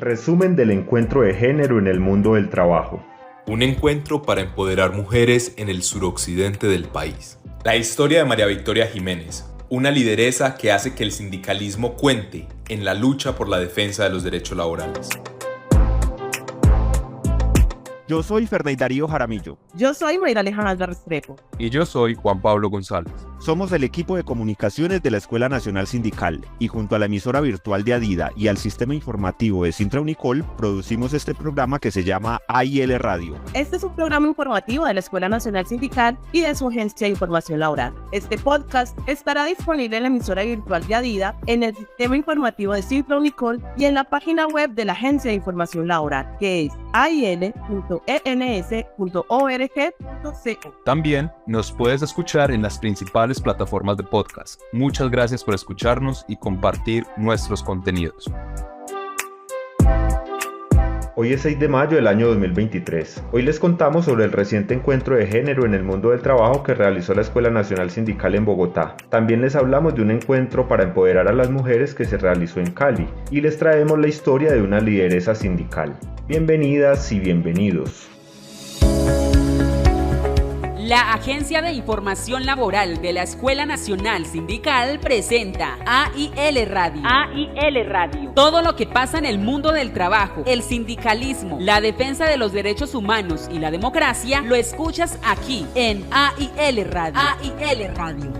Resumen del encuentro de género en el mundo del trabajo. Un encuentro para empoderar mujeres en el suroccidente del país. La historia de María Victoria Jiménez, una lideresa que hace que el sindicalismo cuente en la lucha por la defensa de los derechos laborales. Yo soy Ferney Darío Jaramillo. Yo soy Mayra Alejandra Restrepo. Y yo soy Juan Pablo González. Somos el equipo de comunicaciones de la Escuela Nacional Sindical y junto a la emisora virtual de Adida y al sistema informativo de Sintra Unicol producimos este programa que se llama AIL Radio. Este es un programa informativo de la Escuela Nacional Sindical y de su agencia de información laboral. Este podcast estará disponible en la emisora virtual de Adida, en el sistema informativo de Sintra Unicol y en la página web de la agencia de información laboral, que es ail.ens.org.co. También nos puedes escuchar en las principales plataformas de podcast. Muchas gracias por escucharnos y compartir nuestros contenidos. Hoy es 6 de mayo del año 2023. Hoy les contamos sobre el reciente encuentro de género en el mundo del trabajo que realizó la Escuela Nacional Sindical en Bogotá. También les hablamos de un encuentro para empoderar a las mujeres que se realizó en Cali y les traemos la historia de una lideresa sindical. Bienvenidas y bienvenidos. La Agencia de Información Laboral de la Escuela Nacional Sindical presenta AIL Radio. AIL Radio. Todo lo que pasa en el mundo del trabajo, el sindicalismo, la defensa de los derechos humanos y la democracia, lo escuchas aquí en AIL Radio. AIL Radio.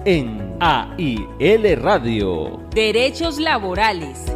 En AIL Radio. Derechos laborales.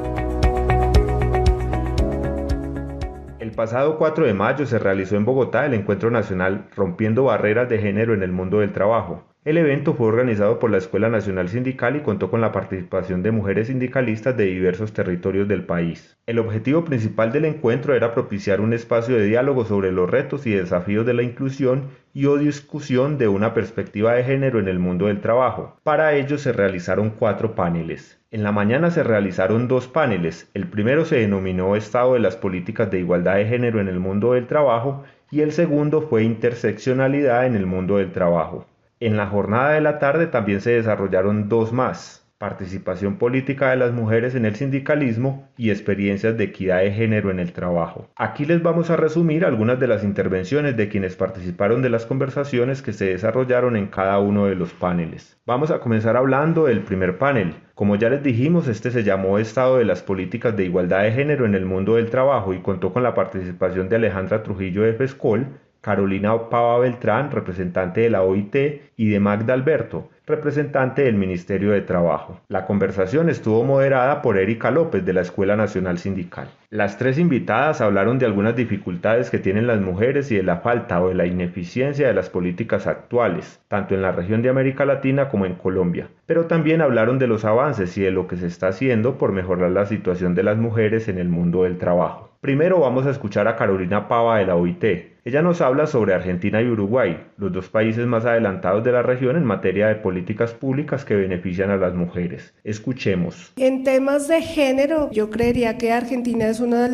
El pasado 4 de mayo se realizó en Bogotá el Encuentro Nacional Rompiendo Barreras de Género en el Mundo del Trabajo. El evento fue organizado por la Escuela Nacional Sindical y contó con la participación de mujeres sindicalistas de diversos territorios del país. El objetivo principal del encuentro era propiciar un espacio de diálogo sobre los retos y desafíos de la inclusión y o discusión de una perspectiva de género en el mundo del trabajo. Para ello se realizaron 4 paneles. En la mañana se realizaron 2 paneles. El primero se denominó Estado de las políticas de igualdad de género en el mundo del trabajo y el segundo fue Interseccionalidad en el mundo del trabajo. En la jornada de la tarde también se desarrollaron 2 más, participación política de las mujeres en el sindicalismo y experiencias de equidad de género en el trabajo. Aquí les vamos a resumir algunas de las intervenciones de quienes participaron de las conversaciones que se desarrollaron en cada uno de los paneles. Vamos a comenzar hablando del primer panel. Como ya les dijimos, este se llamó Estado de las políticas de igualdad de género en el mundo del trabajo y contó con la participación de Alejandra Trujillo de FESCOL, Carolina Pava Beltrán, representante de la OIT, y de Magda Alberto, representante del Ministerio de Trabajo. La conversación estuvo moderada por Erika López de la Escuela Nacional Sindical. Las 3 invitadas hablaron de algunas dificultades que tienen las mujeres y de la falta o de la ineficiencia de las políticas actuales, tanto en la región de América Latina como en Colombia. Pero también hablaron de los avances y de lo que se está haciendo por mejorar la situación de las mujeres en el mundo del trabajo. Primero vamos a escuchar a Carolina Pava de la OIT. Ella nos habla sobre Argentina y Uruguay, los 2 países más adelantados de la región en materia de políticas públicas que benefician a las mujeres. Escuchemos. En temas de género, yo creería que Argentina es uno de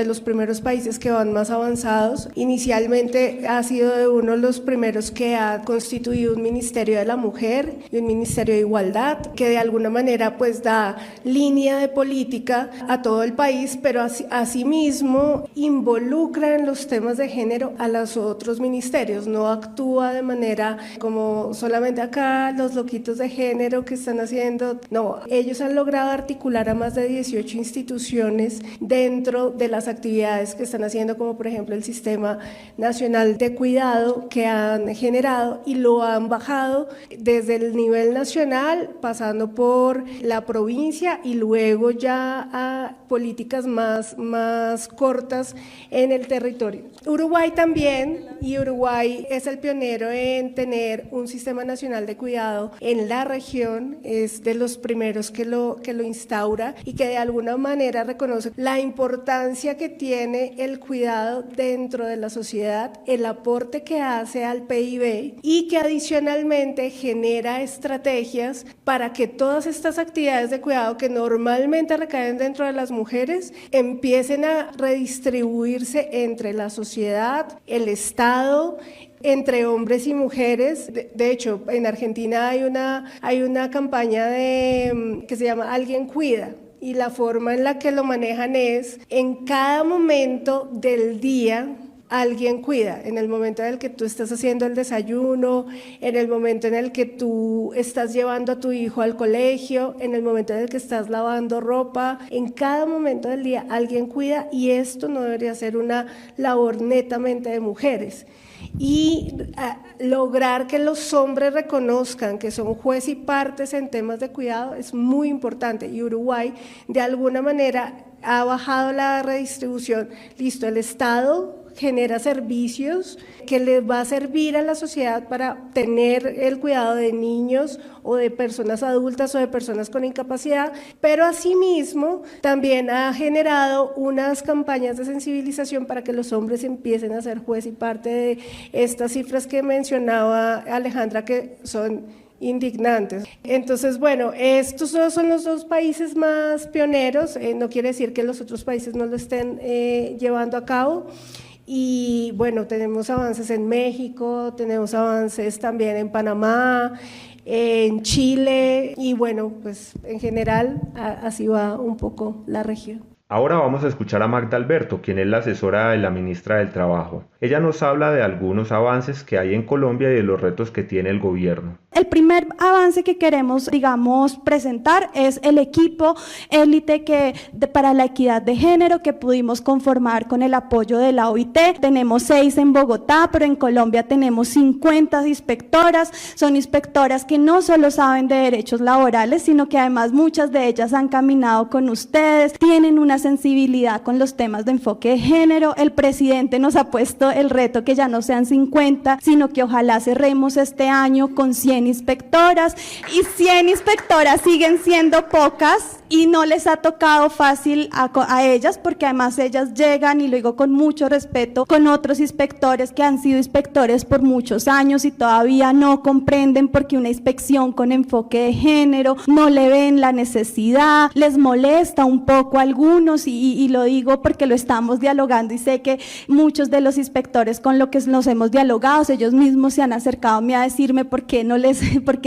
los primeros países que van más avanzados. Inicialmente ha sido uno de los primeros que ha constituido un Ministerio de la Mujer y un Ministerio de Igualdad, que de alguna manera pues da línea de política a todo el país, pero asimismo involucra en los temas de género a los otros ministerios, no actúa de manera como solamente acá los loquitos de género que están haciendo, no, ellos han logrado articular a más de 18 instituciones dentro de las actividades que están haciendo, como por ejemplo el Sistema Nacional de Cuidado que han generado y lo han bajado desde el nivel nacional, pasando por la provincia y luego ya a políticas más cortas en el territorio. Uruguay también, y Uruguay es el pionero en tener un sistema nacional de cuidado en la región, es de los primeros que lo instaura y que de alguna manera reconoce la importancia que tiene el cuidado dentro de la sociedad, el aporte que hace al PIB y que adicionalmente genera estrategias para que todas estas actividades de cuidado que normalmente recaen dentro de las mujeres, en empiecen a redistribuirse entre la sociedad, el Estado, entre hombres y mujeres. De hecho, en Argentina hay una campaña que se llama Alguien Cuida. Y la forma en la que lo manejan es, en cada momento del día, alguien cuida. En el momento en el que tú estás haciendo el desayuno, en el momento en el que tú estás llevando a tu hijo al colegio, en el momento en el que estás lavando ropa, en cada momento del día alguien cuida, y esto no debería ser una labor netamente de mujeres. Y lograr que los hombres reconozcan que son juez y partes en temas de cuidado es muy importante, y Uruguay de alguna manera ha bajado la redistribución. Listo, el Estado genera servicios que les va a servir a la sociedad para tener el cuidado de niños o de personas adultas o de personas con incapacidad, pero asimismo también ha generado unas campañas de sensibilización para que los hombres empiecen a ser juez y parte de estas cifras que mencionaba Alejandra, que son indignantes. Entonces, bueno, estos son los dos países más pioneros, no quiere decir que los otros países no lo estén llevando a cabo. Y bueno, tenemos avances en México, tenemos avances también en Panamá, en Chile, y bueno, pues en general así va un poco la región. Ahora vamos a escuchar a Magda Alberto, quien es la asesora de la ministra del Trabajo. Ella nos habla de algunos avances que hay en Colombia y de los retos que tiene el gobierno. El primer avance que queremos, presentar es el equipo élite para la equidad de género que pudimos conformar con el apoyo de la OIT. Tenemos 6 en Bogotá, pero en Colombia tenemos 50 inspectoras. Son inspectoras que no solo saben de derechos laborales, sino que además muchas de ellas han caminado con ustedes, tienen una sensibilidad con los temas de enfoque de género. El presidente nos ha puesto el reto que ya no sean 50, sino que ojalá cerremos este año con 100 inspectoras, y 100 inspectoras siguen siendo pocas y no les ha tocado fácil a ellas, porque además ellas llegan, y lo digo con mucho respeto, con otros inspectores que han sido inspectores por muchos años y todavía no comprenden porque una inspección con enfoque de género no le ven la necesidad, les molesta un poco a algunos, y lo digo porque lo estamos dialogando y sé que muchos de los inspectores con lo que nos hemos dialogado, ellos mismos se han acercado a mí a decirme por qué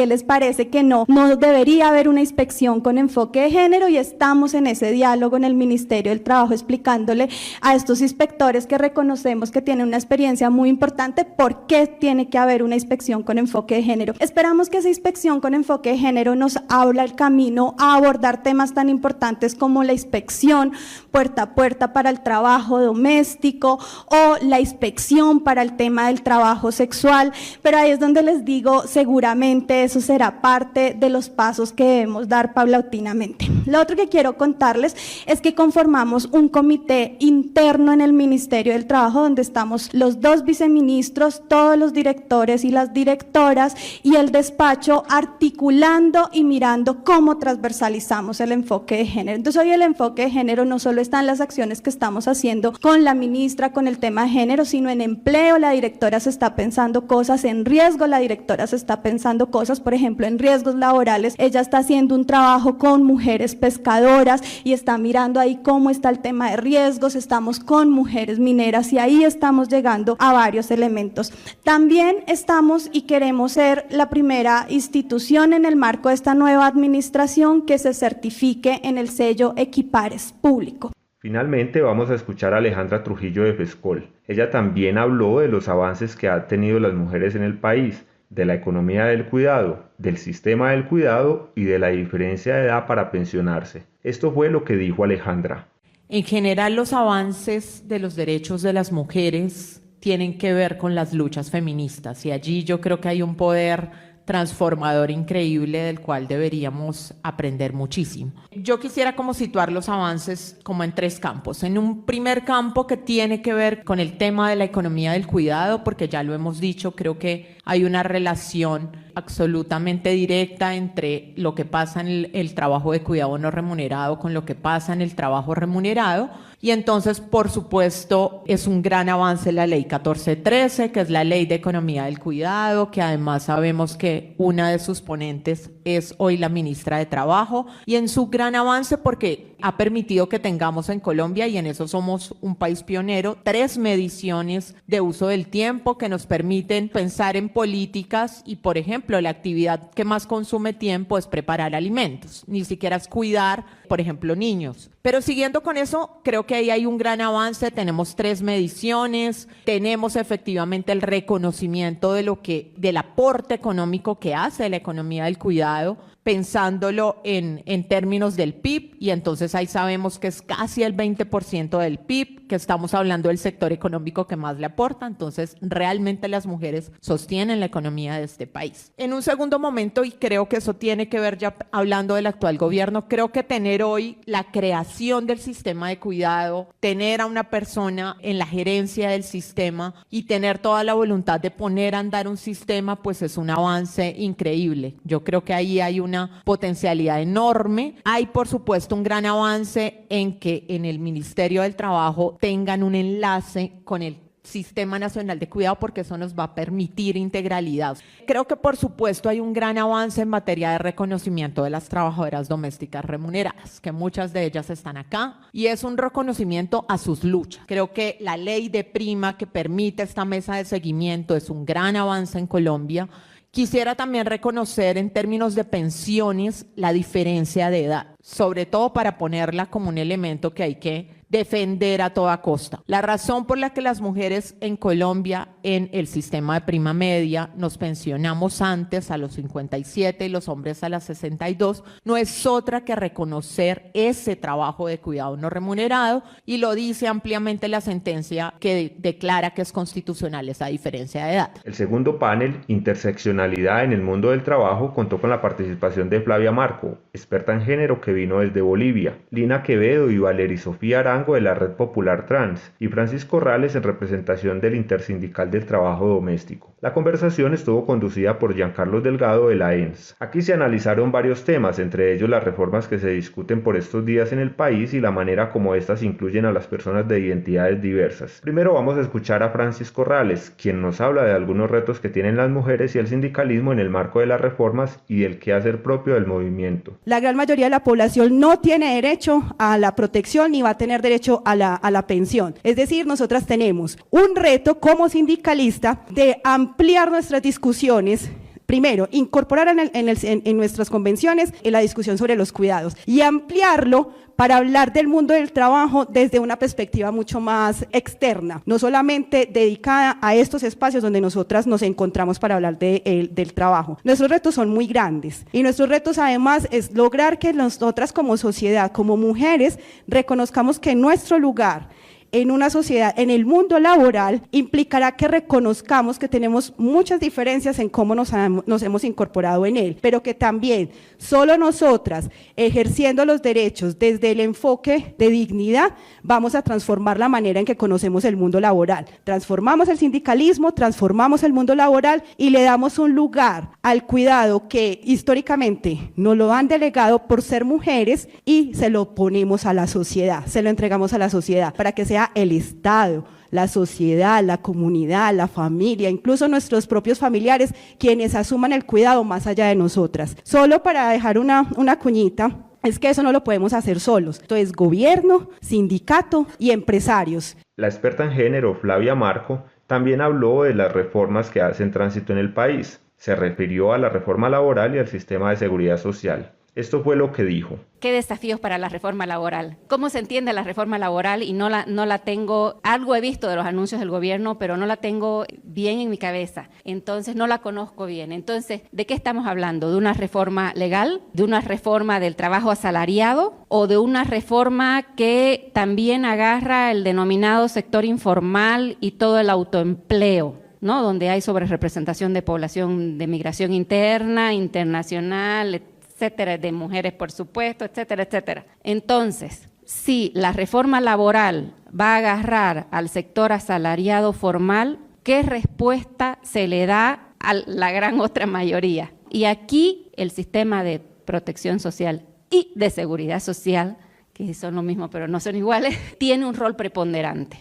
les parece que no debería haber una inspección con enfoque de género, y estamos en ese diálogo en el Ministerio del Trabajo explicándole a estos inspectores que reconocemos que tienen una experiencia muy importante por qué tiene que haber una inspección con enfoque de género. Esperamos que esa inspección con enfoque de género nos abra el camino a abordar temas tan importantes como la inspección puerta a puerta para el trabajo doméstico o la inspección para el tema del trabajo sexual, pero ahí es donde les digo, seguramente eso será parte de los pasos que debemos dar paulatinamente. Lo otro que quiero contarles es que conformamos un comité interno en el Ministerio del Trabajo donde estamos los 2 viceministros, todos los directores y las directoras y el despacho articulando y mirando cómo transversalizamos el enfoque de género. Entonces hoy el enfoque de género no solo está en las acciones que estamos haciendo con la ministra con el tema de género, sino en empleo. La directora se está pensando cosas, en riesgo la directora se está pensando cosas, por ejemplo en riesgos laborales, ella está haciendo un trabajo con mujeres pescadoras y está mirando ahí cómo está el tema de riesgos, estamos con mujeres mineras y ahí estamos llegando a varios elementos. También estamos y queremos ser la primera institución en el marco de esta nueva administración que se certifique en el sello Equipares Público. Finalmente vamos a escuchar a Alejandra Trujillo de FESCOL. Ella también habló de los avances que han tenido las mujeres en el país, de la economía del cuidado, del sistema del cuidado y de la diferencia de edad para pensionarse. Esto fue lo que dijo Alejandra. En general, los avances de los derechos de las mujeres tienen que ver con las luchas feministas, y allí yo creo que hay un poder transformador increíble del cual deberíamos aprender muchísimo. Yo quisiera como situar los avances como en 3 campos. En un primer campo que tiene que ver con el tema de la economía del cuidado, porque ya lo hemos dicho, creo que hay una relación absolutamente directa entre lo que pasa en el trabajo de cuidado no remunerado con lo que pasa en el trabajo remunerado. Y entonces, por supuesto, es un gran avance la ley 1413, que es la ley de economía del cuidado, que además sabemos que que una de sus ponentes es hoy la ministra de Trabajo, y en su gran avance porque ha permitido que tengamos en Colombia, y en eso somos un país pionero, 3 mediciones de uso del tiempo que nos permiten pensar en políticas y, por ejemplo, la actividad que más consume tiempo es preparar alimentos, ni siquiera es cuidar, por ejemplo, niños. Pero siguiendo con eso, creo que ahí hay un gran avance, tenemos 3 mediciones, tenemos efectivamente el reconocimiento del aporte económico que hace la economía del cuidado, pensándolo en términos del PIB, y entonces ahí sabemos que es casi el 20% del PIB, que estamos hablando del sector económico que más le aporta, entonces realmente las mujeres sostienen la economía de este país. En un segundo momento, y creo que eso tiene que ver ya hablando del actual gobierno, creo que tener hoy la creación del sistema de cuidado, tener a una persona en la gerencia del sistema y tener toda la voluntad de poner a andar un sistema, pues es un avance increíble. Yo creo que ahí hay una potencialidad enorme. Hay, por supuesto, un gran avance en que en el Ministerio del Trabajo tengan un enlace con el Sistema Nacional de Cuidado, porque eso nos va a permitir integralidad. Creo que, por supuesto, hay un gran avance en materia de reconocimiento de las trabajadoras domésticas remuneradas, que muchas de ellas están acá, y es un reconocimiento a sus luchas. Creo que la ley de prima que permite esta mesa de seguimiento es un gran avance en Colombia. Quisiera también reconocer en términos de pensiones la diferencia de edad, sobre todo para ponerla como un elemento que hay que defender a toda costa. La razón por la que las mujeres en Colombia en el sistema de prima media nos pensionamos antes a los 57 y los hombres a las 62 no es otra que reconocer ese trabajo de cuidado no remunerado, y lo dice ampliamente la sentencia que declara que es constitucional esa diferencia de edad. El segundo panel, Interseccionalidad en el mundo del trabajo, contó con la participación de Flavia Marco, experta en género que vino desde Bolivia, Lina Quevedo y Valery Sofía Arango de la Red Popular Trans, y Francisco Corrales en representación del Intersindical del Trabajo Doméstico. La conversación estuvo conducida por Giancarlos Delgado de la ENS. Aquí se analizaron varios temas, entre ellos las reformas que se discuten por estos días en el país y la manera como éstas incluyen a las personas de identidades diversas. Primero vamos a escuchar a Francisco Corrales, quien nos habla de algunos retos que tienen las mujeres y el sindicalismo en el marco de las reformas y del quehacer propio del movimiento. La gran mayoría de la población no tiene derecho a la protección ni va a tener derecho a la pensión. Es decir, nosotras tenemos un reto como sindicalista de ampliar nuestras discusiones. Primero, incorporar en nuestras convenciones la discusión sobre los cuidados y ampliarlo para hablar del mundo del trabajo desde una perspectiva mucho más externa, no solamente dedicada a estos espacios donde nosotras nos encontramos para hablar del trabajo. Nuestros retos son muy grandes y nuestros retos además es lograr que nosotras como sociedad, como mujeres, reconozcamos que nuestro lugar en una sociedad, en el mundo laboral, implicará que reconozcamos que tenemos muchas diferencias en cómo nos hemos incorporado en él, pero que también solo nosotras, ejerciendo los derechos desde el enfoque de dignidad, vamos a transformar la manera en que conocemos el mundo laboral. Transformamos el sindicalismo, transformamos el mundo laboral y le damos un lugar al cuidado que históricamente nos lo han delegado por ser mujeres y se lo ponemos a la sociedad, se lo entregamos a la sociedad para que sea el Estado, la sociedad, la comunidad, la familia, incluso nuestros propios familiares, quienes asuman el cuidado más allá de nosotras. Solo para dejar una cuñita, es que eso no lo podemos hacer solos. Entonces, gobierno, sindicato y empresarios. La experta en género, Flavia Marco, también habló de las reformas que hacen tránsito en el país. Se refirió a la reforma laboral y al sistema de seguridad social. Esto fue lo que dijo. ¿Qué desafíos para la reforma laboral? ¿Cómo se entiende la reforma laboral? Y no la tengo, algo he visto de los anuncios del gobierno, pero no la tengo bien en mi cabeza. Entonces no la conozco bien. Entonces, ¿de qué estamos hablando? ¿De una reforma legal? ¿De una reforma del trabajo asalariado? ¿O de una reforma que también agarra el denominado sector informal y todo el autoempleo, ¿no? Donde hay sobrerepresentación de población de migración interna, internacional, etcétera, de mujeres, por supuesto, etcétera, etcétera. Entonces, si la reforma laboral va a agarrar al sector asalariado formal, ¿qué respuesta se le da a la gran otra mayoría? Y aquí el sistema de protección social y de seguridad social, que son lo mismo pero no son iguales, tiene un rol preponderante,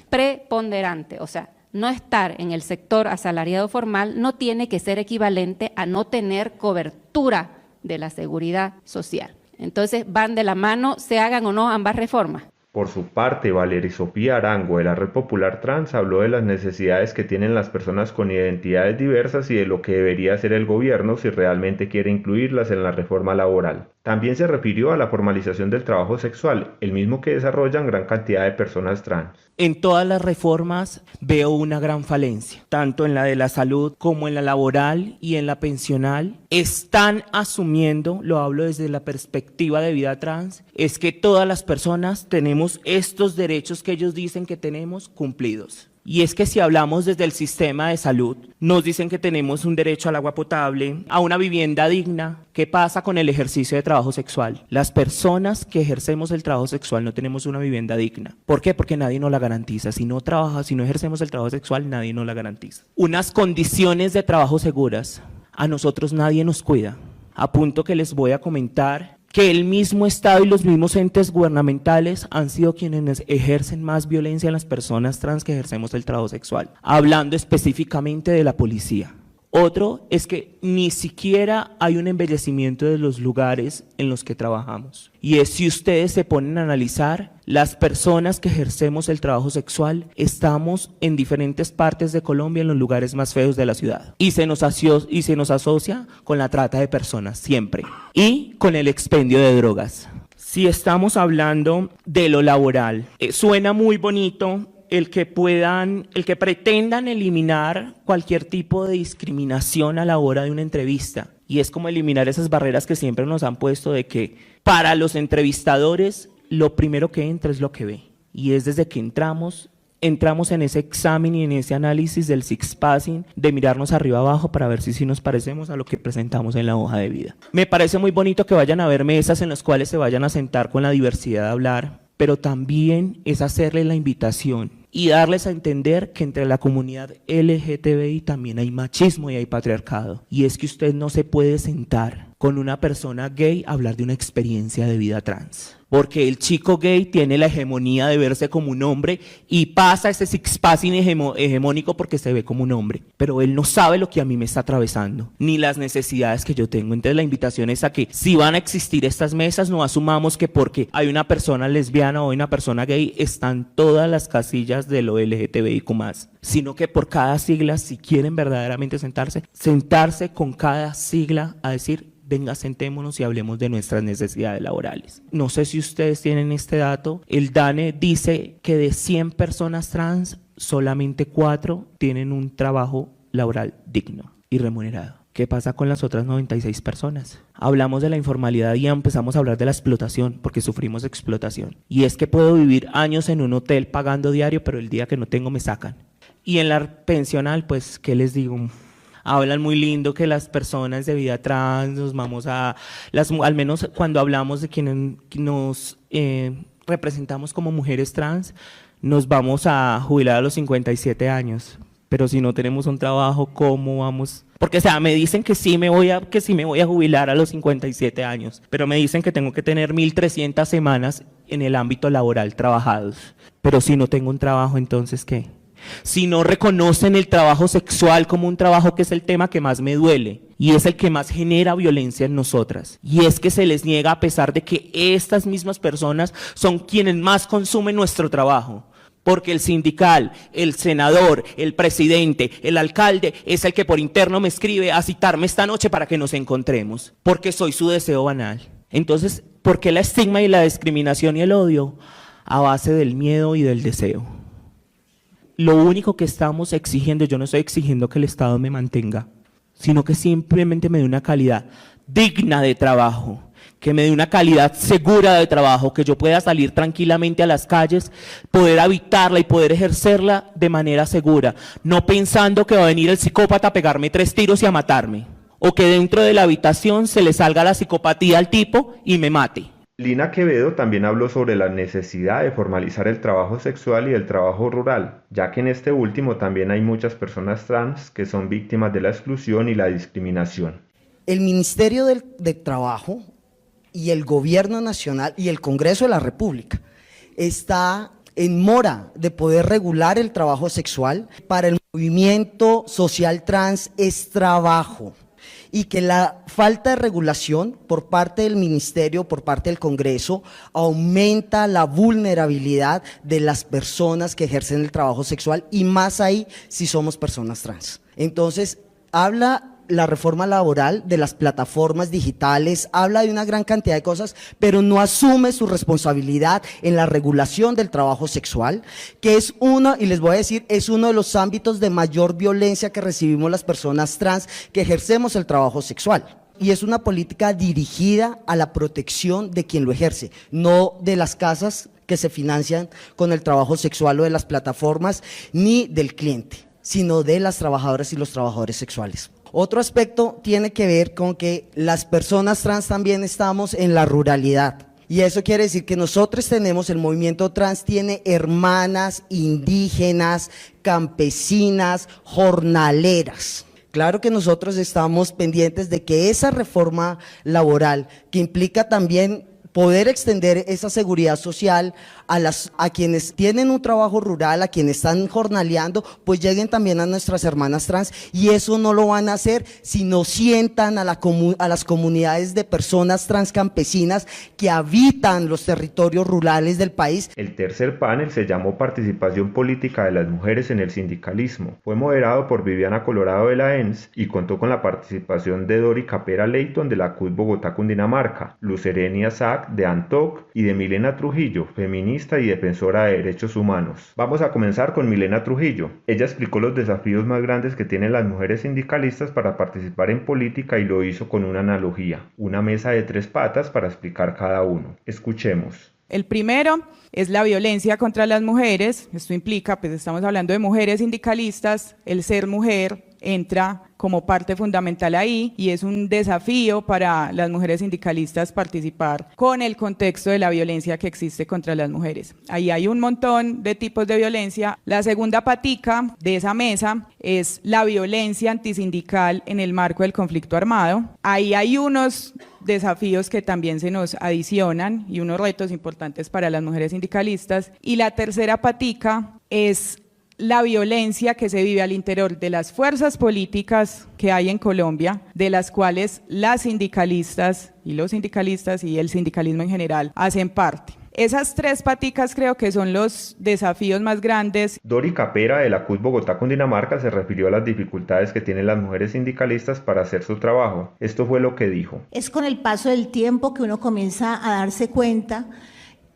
o sea, no estar en el sector asalariado formal no tiene que ser equivalente a no tener cobertura de la seguridad social. Entonces van de la mano, se hagan o no ambas reformas. Por su parte, Valeria Sofía Arango, de la Red Popular Trans, habló de las necesidades que tienen las personas con identidades diversas y de lo que debería hacer el gobierno si realmente quiere incluirlas en la reforma laboral. También se refirió a la formalización del trabajo sexual, el mismo que desarrollan gran cantidad de personas trans. En todas las reformas veo una gran falencia, tanto en la de la salud como en la laboral y en la pensional. Están asumiendo, lo hablo desde la perspectiva de vida trans, es que todas las personas tenemos estos derechos que ellos dicen que tenemos cumplidos. Y es que si hablamos desde el sistema de salud, nos dicen que tenemos un derecho al agua potable, a una vivienda digna. ¿Qué pasa con el ejercicio de trabajo sexual? Las personas que ejercemos el trabajo sexual no tenemos una vivienda digna. ¿Por qué? Porque nadie nos la garantiza. Si no ejercemos el trabajo sexual, nadie nos la garantiza. Unas condiciones de trabajo seguras. A nosotros nadie nos cuida. A punto que les voy a comentar que el mismo Estado y los mismos entes gubernamentales han sido quienes ejercen más violencia en las personas trans que ejercemos el trabajo sexual, hablando específicamente de la policía. Otro es que ni siquiera hay un embellecimiento de los lugares en los que trabajamos. Y es si ustedes se ponen a analizar, las personas que ejercemos el trabajo sexual estamos en diferentes partes de Colombia en los lugares más feos de la ciudad. Y se nos asocia con la trata de personas siempre. Y con el expendio de drogas. Si estamos hablando de lo laboral, suena muy bonito el que pretendan eliminar cualquier tipo de discriminación a la hora de una entrevista. Y es como eliminar esas barreras que siempre nos han puesto de que para los entrevistadores lo primero que entra es lo que ve. Y es desde que entramos en ese examen y en ese análisis del six-passing, de mirarnos arriba abajo para ver si nos parecemos a lo que presentamos en la hoja de vida. Me parece muy bonito que vayan a haber mesas en las cuales se vayan a sentar con la diversidad a hablar, pero también es hacerle la invitación y darles a entender que entre la comunidad LGTBI también hay machismo y hay patriarcado. Y es que usted no se puede sentar con una persona gay a hablar de una experiencia de vida trans. Porque el chico gay tiene la hegemonía de verse como un hombre y pasa ese six-passing hegemónico porque se ve como un hombre. Pero él no sabe lo que a mí me está atravesando, ni las necesidades que yo tengo. Entonces la invitación es a que si van a existir estas mesas, no asumamos que porque hay una persona lesbiana o una persona gay, están todas las casillas de lo LGTBIQ+, sino que por cada sigla, si quieren verdaderamente sentarse con cada sigla a decir: venga, sentémonos y hablemos de nuestras necesidades laborales. No sé si ustedes tienen este dato. El DANE dice que de 100 personas trans, solamente 4 tienen un trabajo laboral digno y remunerado. ¿Qué pasa con las otras 96 personas? Hablamos de la informalidad y empezamos a hablar de la explotación, porque sufrimos explotación. Y es que puedo vivir años en un hotel pagando diario, pero el día que no tengo me sacan. Y en la pensional, pues, ¿qué les digo? Hablan muy lindo que las personas de vida trans nos vamos al menos cuando hablamos de quienes nos representamos como mujeres trans, nos vamos a jubilar a los 57 años. Pero si no tenemos un trabajo, ¿cómo vamos? Porque, o sea, me dicen que sí me voy a jubilar a los 57 años, pero me dicen que tengo que tener 1.300 semanas en el ámbito laboral trabajados. Pero si no tengo un trabajo, ¿entonces qué? Si no reconocen el trabajo sexual como un trabajo, que es el tema que más me duele y es el que más genera violencia en nosotras, y es que se les niega a pesar de que estas mismas personas son quienes más consumen nuestro trabajo, porque el sindical, el senador, el presidente, el alcalde es el que por interno me escribe a citarme esta noche para que nos encontremos, porque soy su deseo banal. Entonces, ¿por qué la estigma y la discriminación y el odio? A base del miedo y del deseo. Lo único que estamos exigiendo, yo no estoy exigiendo que el Estado me mantenga, sino que simplemente me dé una calidad digna de trabajo, que me dé una calidad segura de trabajo, que yo pueda salir tranquilamente a las calles, poder habitarla y poder ejercerla de manera segura, no pensando que va a venir el psicópata a pegarme 3 tiros y a matarme, o que dentro de la habitación se le salga la psicopatía al tipo y me mate. Lina Quevedo también habló sobre la necesidad de formalizar el trabajo sexual y el trabajo rural, ya que en este último también hay muchas personas trans que son víctimas de la exclusión y la discriminación. El Ministerio del Trabajo y el Gobierno Nacional y el Congreso de la República está en mora de poder regular el trabajo sexual. Para el movimiento social trans es trabajo. Y que la falta de regulación por parte del Ministerio, por parte del Congreso, aumenta la vulnerabilidad de las personas que ejercen el trabajo sexual, y más ahí si somos personas trans. Entonces, habla la reforma laboral de las plataformas digitales, habla de una gran cantidad de cosas, pero no asume su responsabilidad en la regulación del trabajo sexual, que es uno, y les voy a decir, es uno de los ámbitos de mayor violencia que recibimos las personas trans que ejercemos el trabajo sexual. Y es una política dirigida a la protección de quien lo ejerce, no de las casas que se financian con el trabajo sexual o de las plataformas, ni del cliente, sino de las trabajadoras y los trabajadores sexuales. Otro aspecto tiene que ver con que las personas trans también estamos en la ruralidad. Y eso quiere decir que nosotros tenemos, el movimiento trans tiene hermanas indígenas, campesinas, jornaleras. Claro que nosotros estamos pendientes de que esa reforma laboral, que implica también poder extender esa seguridad social a quienes tienen un trabajo rural, a quienes están jornaleando, pues lleguen también a nuestras hermanas trans, y eso no lo van a hacer si no sientan a las comunidades de personas trans campesinas que habitan los territorios rurales del país. El tercer panel se llamó Participación Política de las Mujeres en el Sindicalismo. Fue moderado por Viviana Colorado de la ENS y contó con la participación de Dori Capera Leighton de la CUT Bogotá, Cundinamarca, Lucerenia Sac de ANTOC y de Milena Trujillo, feminista y defensora de derechos humanos. Vamos a comenzar con Milena Trujillo. Ella explicó los desafíos más grandes que tienen las mujeres sindicalistas para participar en política y lo hizo con una analogía, una mesa de 3 patas para explicar cada uno. Escuchemos. El primero es la violencia contra las mujeres. Esto implica, pues estamos hablando de mujeres sindicalistas, el ser mujer entra como parte fundamental ahí, y es un desafío para las mujeres sindicalistas participar con el contexto de la violencia que existe contra las mujeres. Ahí hay un montón de tipos de violencia. La segunda patica de esa mesa es la violencia antisindical en el marco del conflicto armado. Ahí hay unos desafíos que también se nos adicionan y unos retos importantes para las mujeres sindicalistas. Y la tercera patica es la violencia que se vive al interior de las fuerzas políticas que hay en Colombia, de las cuales las sindicalistas y los sindicalistas y el sindicalismo en general hacen parte. Esas 3 paticas creo que son los desafíos más grandes. Dori Capera de la CUT Bogotá, Cundinamarca, se refirió a las dificultades que tienen las mujeres sindicalistas para hacer su trabajo. Esto fue lo que dijo. Es con el paso del tiempo que uno comienza a darse cuenta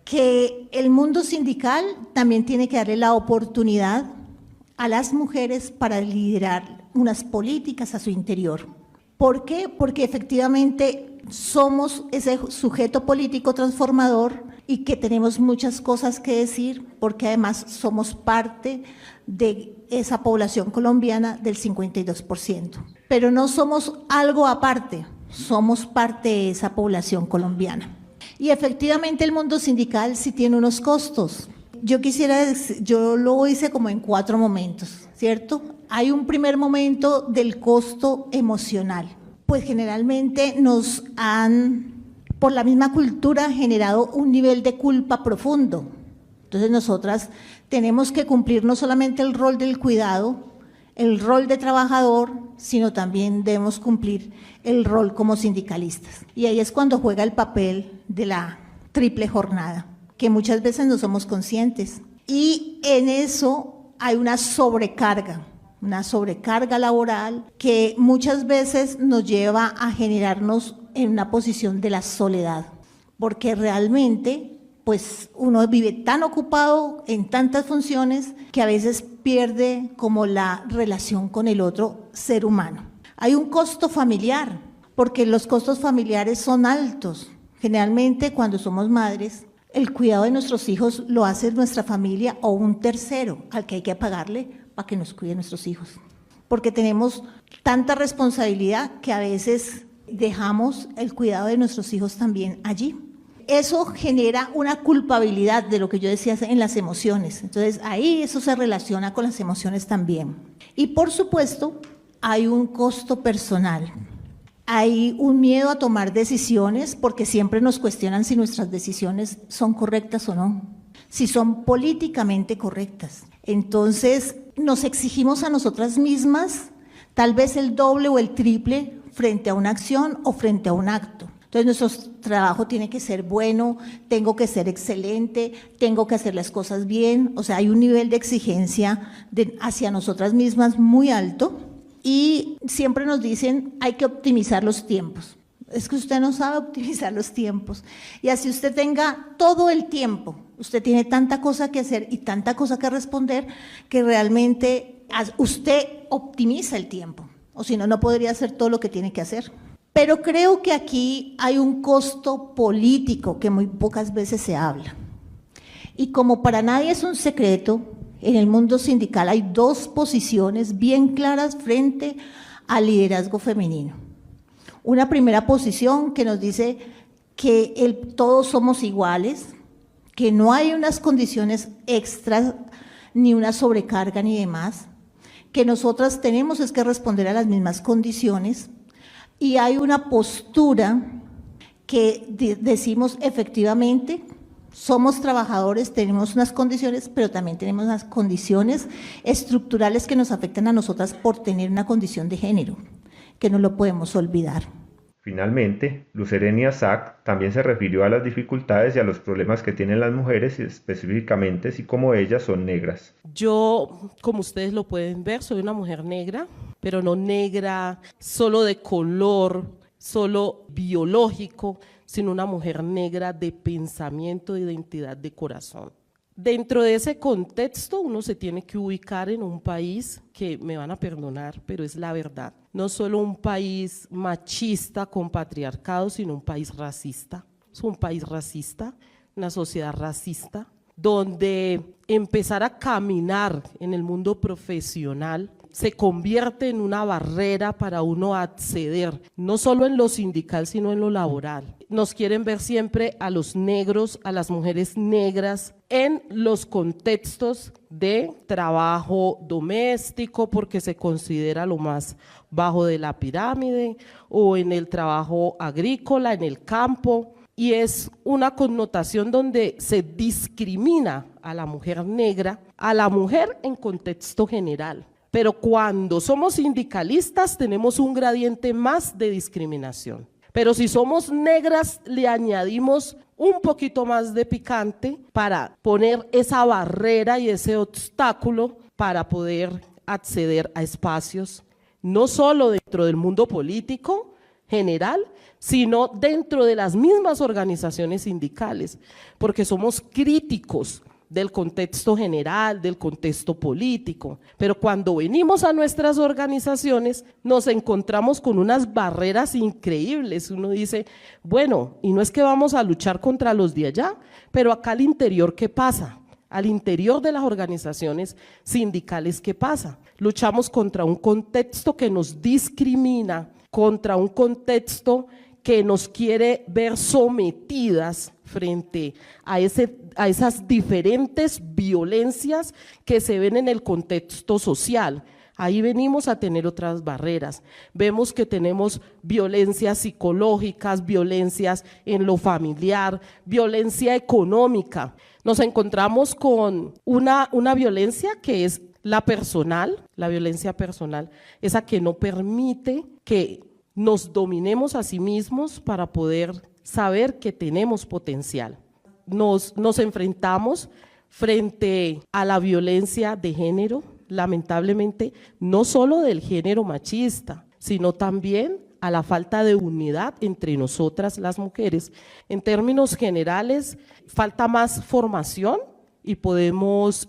que el mundo sindical también tiene que darle la oportunidad a las mujeres para liderar unas políticas a su interior. ¿Por qué? Porque efectivamente somos ese sujeto político transformador y que tenemos muchas cosas que decir, porque además somos parte de esa población colombiana del 52%. Pero no somos algo aparte, somos parte de esa población colombiana. Y efectivamente el mundo sindical sí tiene unos costos. Yo lo hice como en 4 momentos, ¿cierto? Hay un primer momento del costo emocional. Pues generalmente nos han, por la misma cultura, generado un nivel de culpa profundo. Entonces nosotras tenemos que cumplir no solamente el rol del cuidado, el rol de trabajador, sino también debemos cumplir el rol como sindicalistas. Y ahí es cuando juega el papel de la triple jornada, que muchas veces no somos conscientes. Y en eso hay una sobrecarga laboral que muchas veces nos lleva a generarnos en una posición de la soledad, porque realmente pues uno vive tan ocupado en tantas funciones que a veces pierde como la relación con el otro ser humano. Hay un costo familiar, porque los costos familiares son altos. Generalmente cuando somos madres, el cuidado de nuestros hijos lo hace nuestra familia o un tercero al que hay que pagarle para que nos cuide nuestros hijos. Porque tenemos tanta responsabilidad que a veces dejamos el cuidado de nuestros hijos también allí. Eso genera una culpabilidad de lo que yo decía en las emociones. Entonces ahí eso se relaciona con las emociones también. Y por supuesto hay un costo personal. Hay un miedo a tomar decisiones porque siempre nos cuestionan si nuestras decisiones son correctas o no. si son políticamente correctas. Entonces, nos exigimos a nosotras mismas tal vez el doble o el triple frente a una acción o frente a un acto. Entonces, nuestro trabajo tiene que ser bueno, tengo que ser excelente, tengo que hacer las cosas bien. O sea, hay un nivel de exigencia hacia nosotras mismas muy alto y siempre nos dicen hay que optimizar los tiempos. Es que usted no sabe optimizar los tiempos. Y así usted tenga todo el tiempo, usted tiene tanta cosa que hacer y tanta cosa que responder que realmente usted optimiza el tiempo. O si no, no podría hacer todo lo que tiene que hacer. Pero creo que aquí hay un costo político que muy pocas veces se habla. Y como para nadie es un secreto, en el mundo sindical hay dos posiciones bien claras frente al liderazgo femenino. Una primera posición que nos dice que todos somos iguales, que no hay unas condiciones extras, ni una sobrecarga ni demás, que nosotras tenemos es que responder a las mismas condiciones. Y hay una postura que decimos efectivamente, somos trabajadores, tenemos unas condiciones, pero también tenemos unas condiciones estructurales que nos afectan a nosotras por tener una condición de género, que no lo podemos olvidar. Finalmente, Lucerenia Sack también se refirió a las dificultades y a los problemas que tienen las mujeres, específicamente si como ellas son negras. Yo, como ustedes lo pueden ver, soy una mujer negra, pero no negra solo de color, solo biológico, sino una mujer negra de pensamiento, de identidad, de corazón. Dentro de ese contexto uno se tiene que ubicar en un país que me van a perdonar, pero es la verdad. No solo un país machista con patriarcado, sino un país racista. Es un país racista, una sociedad racista, donde empezar a caminar en el mundo profesional se convierte en una barrera para uno acceder, no solo en lo sindical, sino en lo laboral. Nos quieren ver siempre a los negros, a las mujeres negras, en los contextos de trabajo doméstico, porque se considera lo más bajo de la pirámide, o en el trabajo agrícola, en el campo, y es una connotación donde se discrimina a la mujer negra, a la mujer en contexto general. Pero cuando somos sindicalistas tenemos un gradiente más de discriminación. Pero si somos negras le añadimos un poquito más de picante para poner esa barrera y ese obstáculo para poder acceder a espacios, no solo dentro del mundo político general, sino dentro de las mismas organizaciones sindicales, porque somos críticos del contexto general, del contexto político, pero cuando venimos a nuestras organizaciones nos encontramos con unas barreras increíbles. Uno dice, bueno, y no es que vamos a luchar contra los de allá, pero acá al interior, ¿qué pasa? Al interior de las organizaciones sindicales, ¿qué pasa? Luchamos contra un contexto que nos discrimina, contra un contexto que nos quiere ver sometidas frente a esas diferentes violencias que se ven en el contexto social. Ahí venimos a tener otras barreras. Vemos que tenemos violencias psicológicas, violencias en lo familiar, violencia económica. Nos encontramos con una violencia que es la personal, la violencia personal, esa que no permite que nos dominemos a sí mismos para poder saber que tenemos potencial. Nos enfrentamos frente a la violencia de género, lamentablemente, no solo del género machista, sino también a la falta de unidad entre nosotras las mujeres. En términos generales, falta más formación y podemos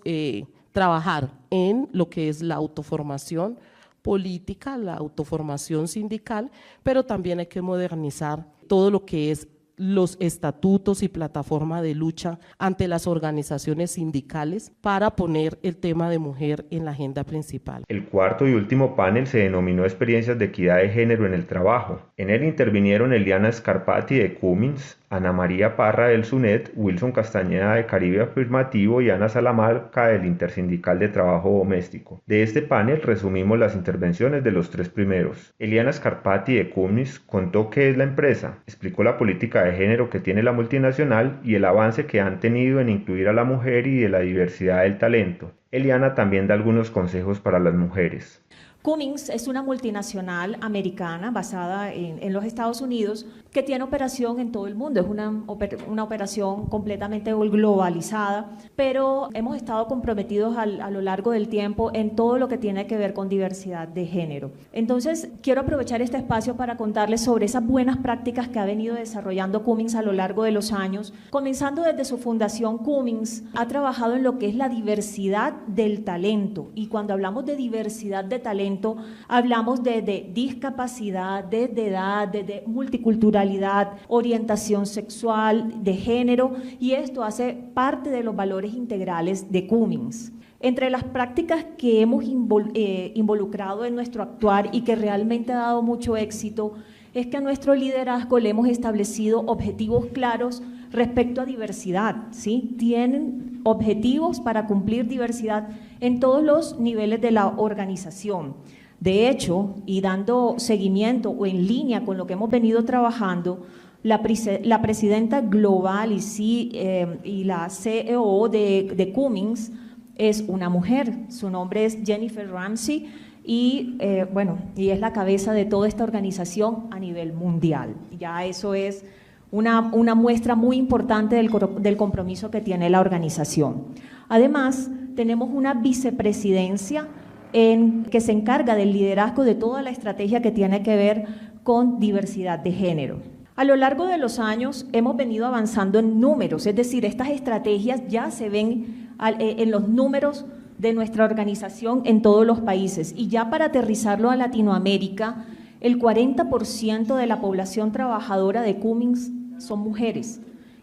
trabajar en lo que es la autoformación política, la autoformación sindical, pero también hay que modernizar todo lo que es los estatutos y plataforma de lucha ante las organizaciones sindicales para poner el tema de mujer en la agenda principal. El cuarto y último panel se denominó Experiencias de Equidad de Género en el Trabajo. En él intervinieron Eliana Scarpati de Cummins, Ana María Parra del SUNET, Wilson Castañeda de Caribe Afirmativo y Ana Salamanca del Intersindical de Trabajo Doméstico. De este panel resumimos las intervenciones de los tres primeros. Eliana Scarpati de Cummins contó qué es la empresa, explicó la política de de género que tiene la multinacional y el avance que han tenido en incluir a la mujer y de la diversidad del talento. Eliana también da algunos consejos para las mujeres. Cummins es una multinacional americana basada en los Estados Unidos que tiene operación en todo el mundo. Es una operación completamente globalizada, pero hemos estado comprometidos a lo largo del tiempo en todo lo que tiene que ver con diversidad de género. Entonces, quiero aprovechar este espacio para contarles sobre esas buenas prácticas que ha venido desarrollando Cummins a lo largo de los años. Comenzando desde su fundación, Cummins ha trabajado en lo que es la diversidad del talento. Y cuando hablamos de diversidad de talento, hablamos de discapacidad, de edad, de multiculturalidad, orientación sexual, de género, y esto hace parte de los valores integrales de Cummins. Entre las prácticas que hemos involucrado en nuestro actuar y que realmente ha dado mucho éxito, es que a nuestro liderazgo le hemos establecido objetivos claros respecto a diversidad, ¿sí? Tienen objetivos para cumplir diversidad en todos los niveles de la organización. De hecho, y dando seguimiento o en línea con lo que hemos venido trabajando, la presidenta global y la CEO de Cummins es una mujer. Su nombre es Jennifer Ramsey y es la cabeza de toda esta organización a nivel mundial. Ya eso es una muestra muy importante del compromiso que tiene la organización. Además, tenemos una vicepresidencia que se encarga del liderazgo de toda la estrategia que tiene que ver con diversidad de género. A lo largo de los años hemos venido avanzando en números, es decir, estas estrategias ya se ven en los números de nuestra organización en todos los países. Y ya para aterrizarlo a Latinoamérica, el 40% de la población trabajadora de Cummins son mujeres.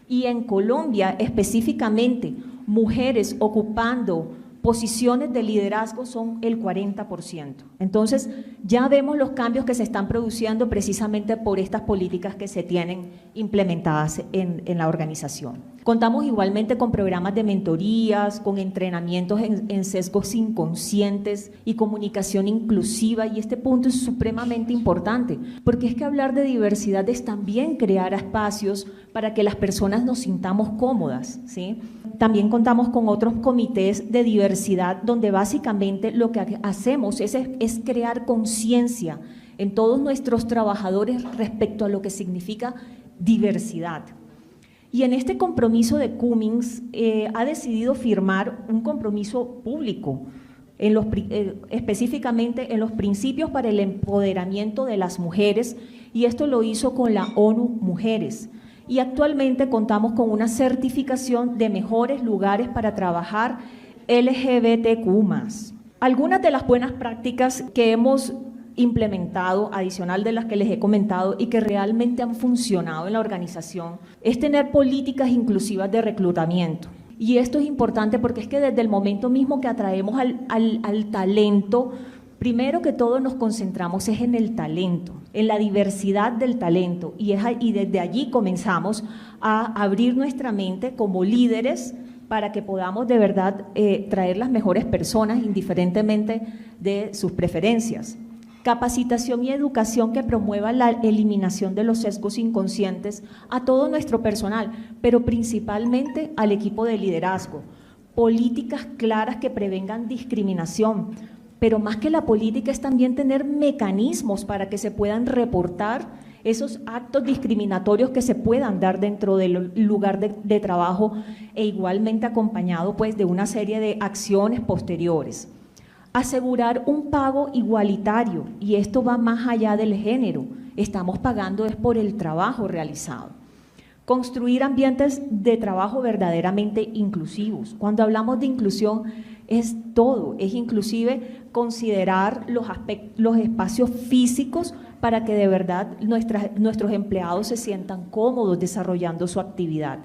Y en Colombia, específicamente, mujeres ocupando posiciones de liderazgo son el 40%. Entonces, ya vemos los cambios que se están produciendo precisamente por estas políticas que se tienen implementadas en la organización. Contamos igualmente con programas de mentorías, con entrenamientos en sesgos inconscientes y comunicación inclusiva, y este punto es supremamente importante, porque es que hablar de diversidad es también crear espacios para que las personas nos sintamos cómodas, ¿sí? También contamos con otros comités de diversidad donde básicamente lo que hacemos es crear conciencia en todos nuestros trabajadores respecto a lo que significa diversidad. Y en este compromiso de Cummins ha decidido firmar un compromiso público, específicamente en los principios para el empoderamiento de las mujeres, y esto lo hizo con la ONU Mujeres. Y actualmente contamos con una certificación de mejores lugares para trabajar LGBTQ+. Algunas de las buenas prácticas que hemos implementado, adicional de las que les he comentado y que realmente han funcionado en la organización, es tener políticas inclusivas de reclutamiento. Y esto es importante porque es que desde el momento mismo que atraemos al talento, primero que todo nos concentramos es en el talento, en la diversidad del talento, y desde allí comenzamos a abrir nuestra mente como líderes para que podamos de verdad traer las mejores personas indiferentemente de sus preferencias. Capacitación y educación que promueva la eliminación de los sesgos inconscientes a todo nuestro personal, pero principalmente al equipo de liderazgo. Políticas claras que prevengan discriminación, pero más que la política es también tener mecanismos para que se puedan reportar esos actos discriminatorios que se puedan dar dentro del lugar de trabajo, e igualmente acompañado pues de una serie de acciones posteriores. Asegurar un pago igualitario, y esto va más allá del género, estamos pagando es por el trabajo realizado. Construir ambientes de trabajo verdaderamente inclusivos. Cuando hablamos de inclusión es todo, es inclusive considerar los espacios físicos para que de verdad nuestros empleados se sientan cómodos desarrollando su actividad.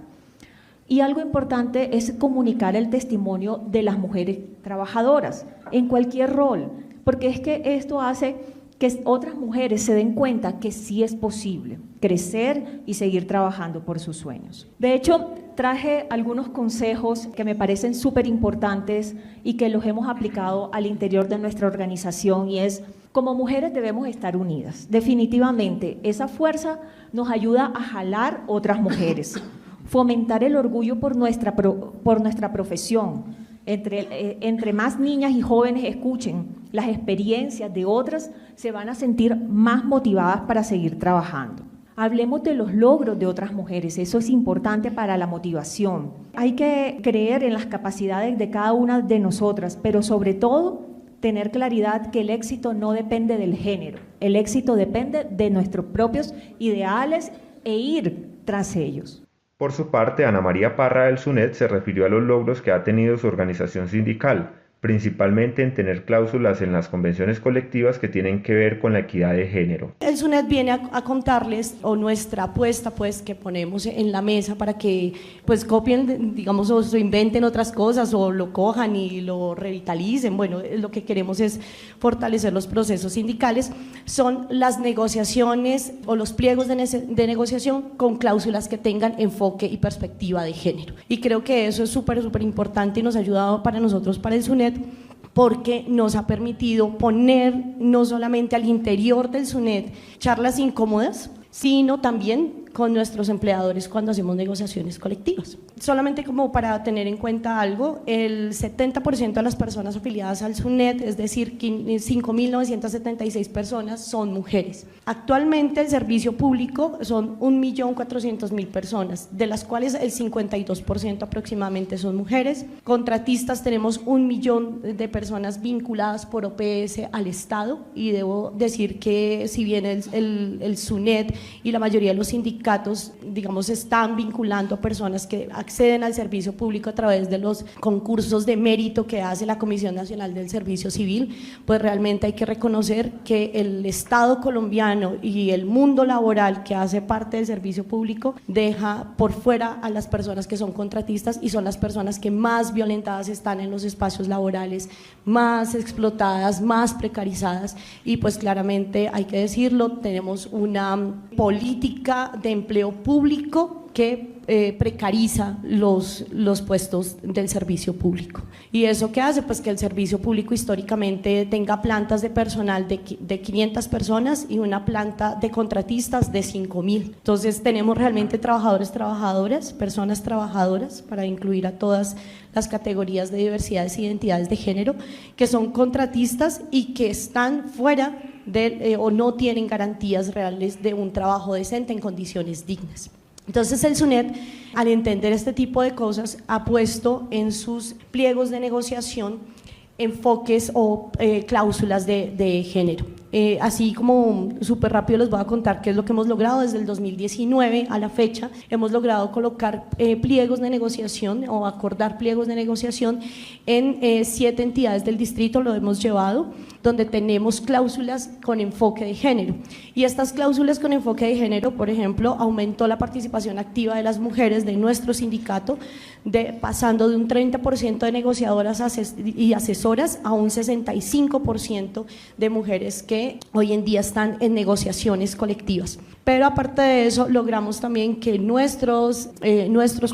Y algo importante es comunicar el testimonio de las mujeres trabajadoras en cualquier rol, porque es que esto hace que otras mujeres se den cuenta que sí es posible crecer y seguir trabajando por sus sueños. De hecho, traje algunos consejos que me parecen súper importantes y que los hemos aplicado al interior de nuestra organización, y es Como mujeres debemos estar unidas. Definitivamente, esa fuerza nos ayuda a jalar otras mujeres, fomentar el orgullo por nuestra profesión. Entre más niñas y jóvenes escuchen las experiencias de otras, se van a sentir más motivadas para seguir trabajando. Hablemos de los logros de otras mujeres, eso es importante para la motivación. Hay que creer en las capacidades de cada una de nosotras, pero sobre todo tener claridad que el éxito no depende del género, el éxito depende de nuestros propios ideales e ir tras ellos. Por su parte, Ana María Parra del SUNED se refirió a los logros que ha tenido su organización sindical, principalmente en tener cláusulas en las convenciones colectivas que tienen que ver con la equidad de género. El SUNED viene a contarles, o nuestra apuesta pues que ponemos en la mesa para que pues copien, digamos, o inventen otras cosas o lo cojan y lo revitalicen. Bueno, lo que queremos es fortalecer los procesos sindicales, son las negociaciones o los pliegos de negociación con cláusulas que tengan enfoque y perspectiva de género. Y creo que eso es súper importante y nos ha ayudado para nosotros, para el SUNED, porque nos ha permitido poner no solamente al interior del SUNED charlas incómodas, sino también con nuestros empleadores cuando hacemos negociaciones colectivas. Solamente como para tener en cuenta algo, el 70% de las personas afiliadas al SUNED, es decir, 5.976 personas, son mujeres. Actualmente el servicio público son 1.400.000 personas, de las cuales el 52% aproximadamente son mujeres. Contratistas tenemos 1 millón de personas vinculadas por OPS al Estado, y debo decir que si bien el SUNED y la mayoría de los sindicatos, digamos, están vinculando a personas que acceden al servicio público a través de los concursos de mérito que hace la Comisión Nacional del Servicio Civil, pues realmente hay que reconocer que el Estado colombiano y el mundo laboral que hace parte del servicio público deja por fuera a las personas que son contratistas, y son las personas que más violentadas están en los espacios laborales, más explotadas, más precarizadas, y pues claramente hay que decirlo, tenemos una política de empleo público que precariza los puestos del servicio público. ¿Y eso qué hace? Pues que el servicio público históricamente tenga plantas de personal de 500 personas y una planta de contratistas de 5.000. Entonces tenemos realmente trabajadores, trabajadoras, personas trabajadoras, para incluir a todas las categorías de diversidades e identidades de género, que son contratistas y que están fuera o no tienen garantías reales de un trabajo decente en condiciones dignas. Entonces el SUNED, al entender este tipo de cosas, ha puesto en sus pliegos de negociación enfoques o cláusulas de género. Así como súper rápido les voy a contar qué es lo que hemos logrado desde el 2019 a la fecha. Hemos logrado colocar pliegos de negociación o acordar pliegos de negociación en 7 entidades del distrito, lo hemos llevado, donde tenemos cláusulas con enfoque de género. Y estas cláusulas con enfoque de género, por ejemplo, aumentó la participación activa de las mujeres de nuestro sindicato, pasando de un 30% de negociadoras y asesoras a un 65% de mujeres que hoy en día están en negociaciones colectivas. Pero aparte de eso, logramos también que nuestros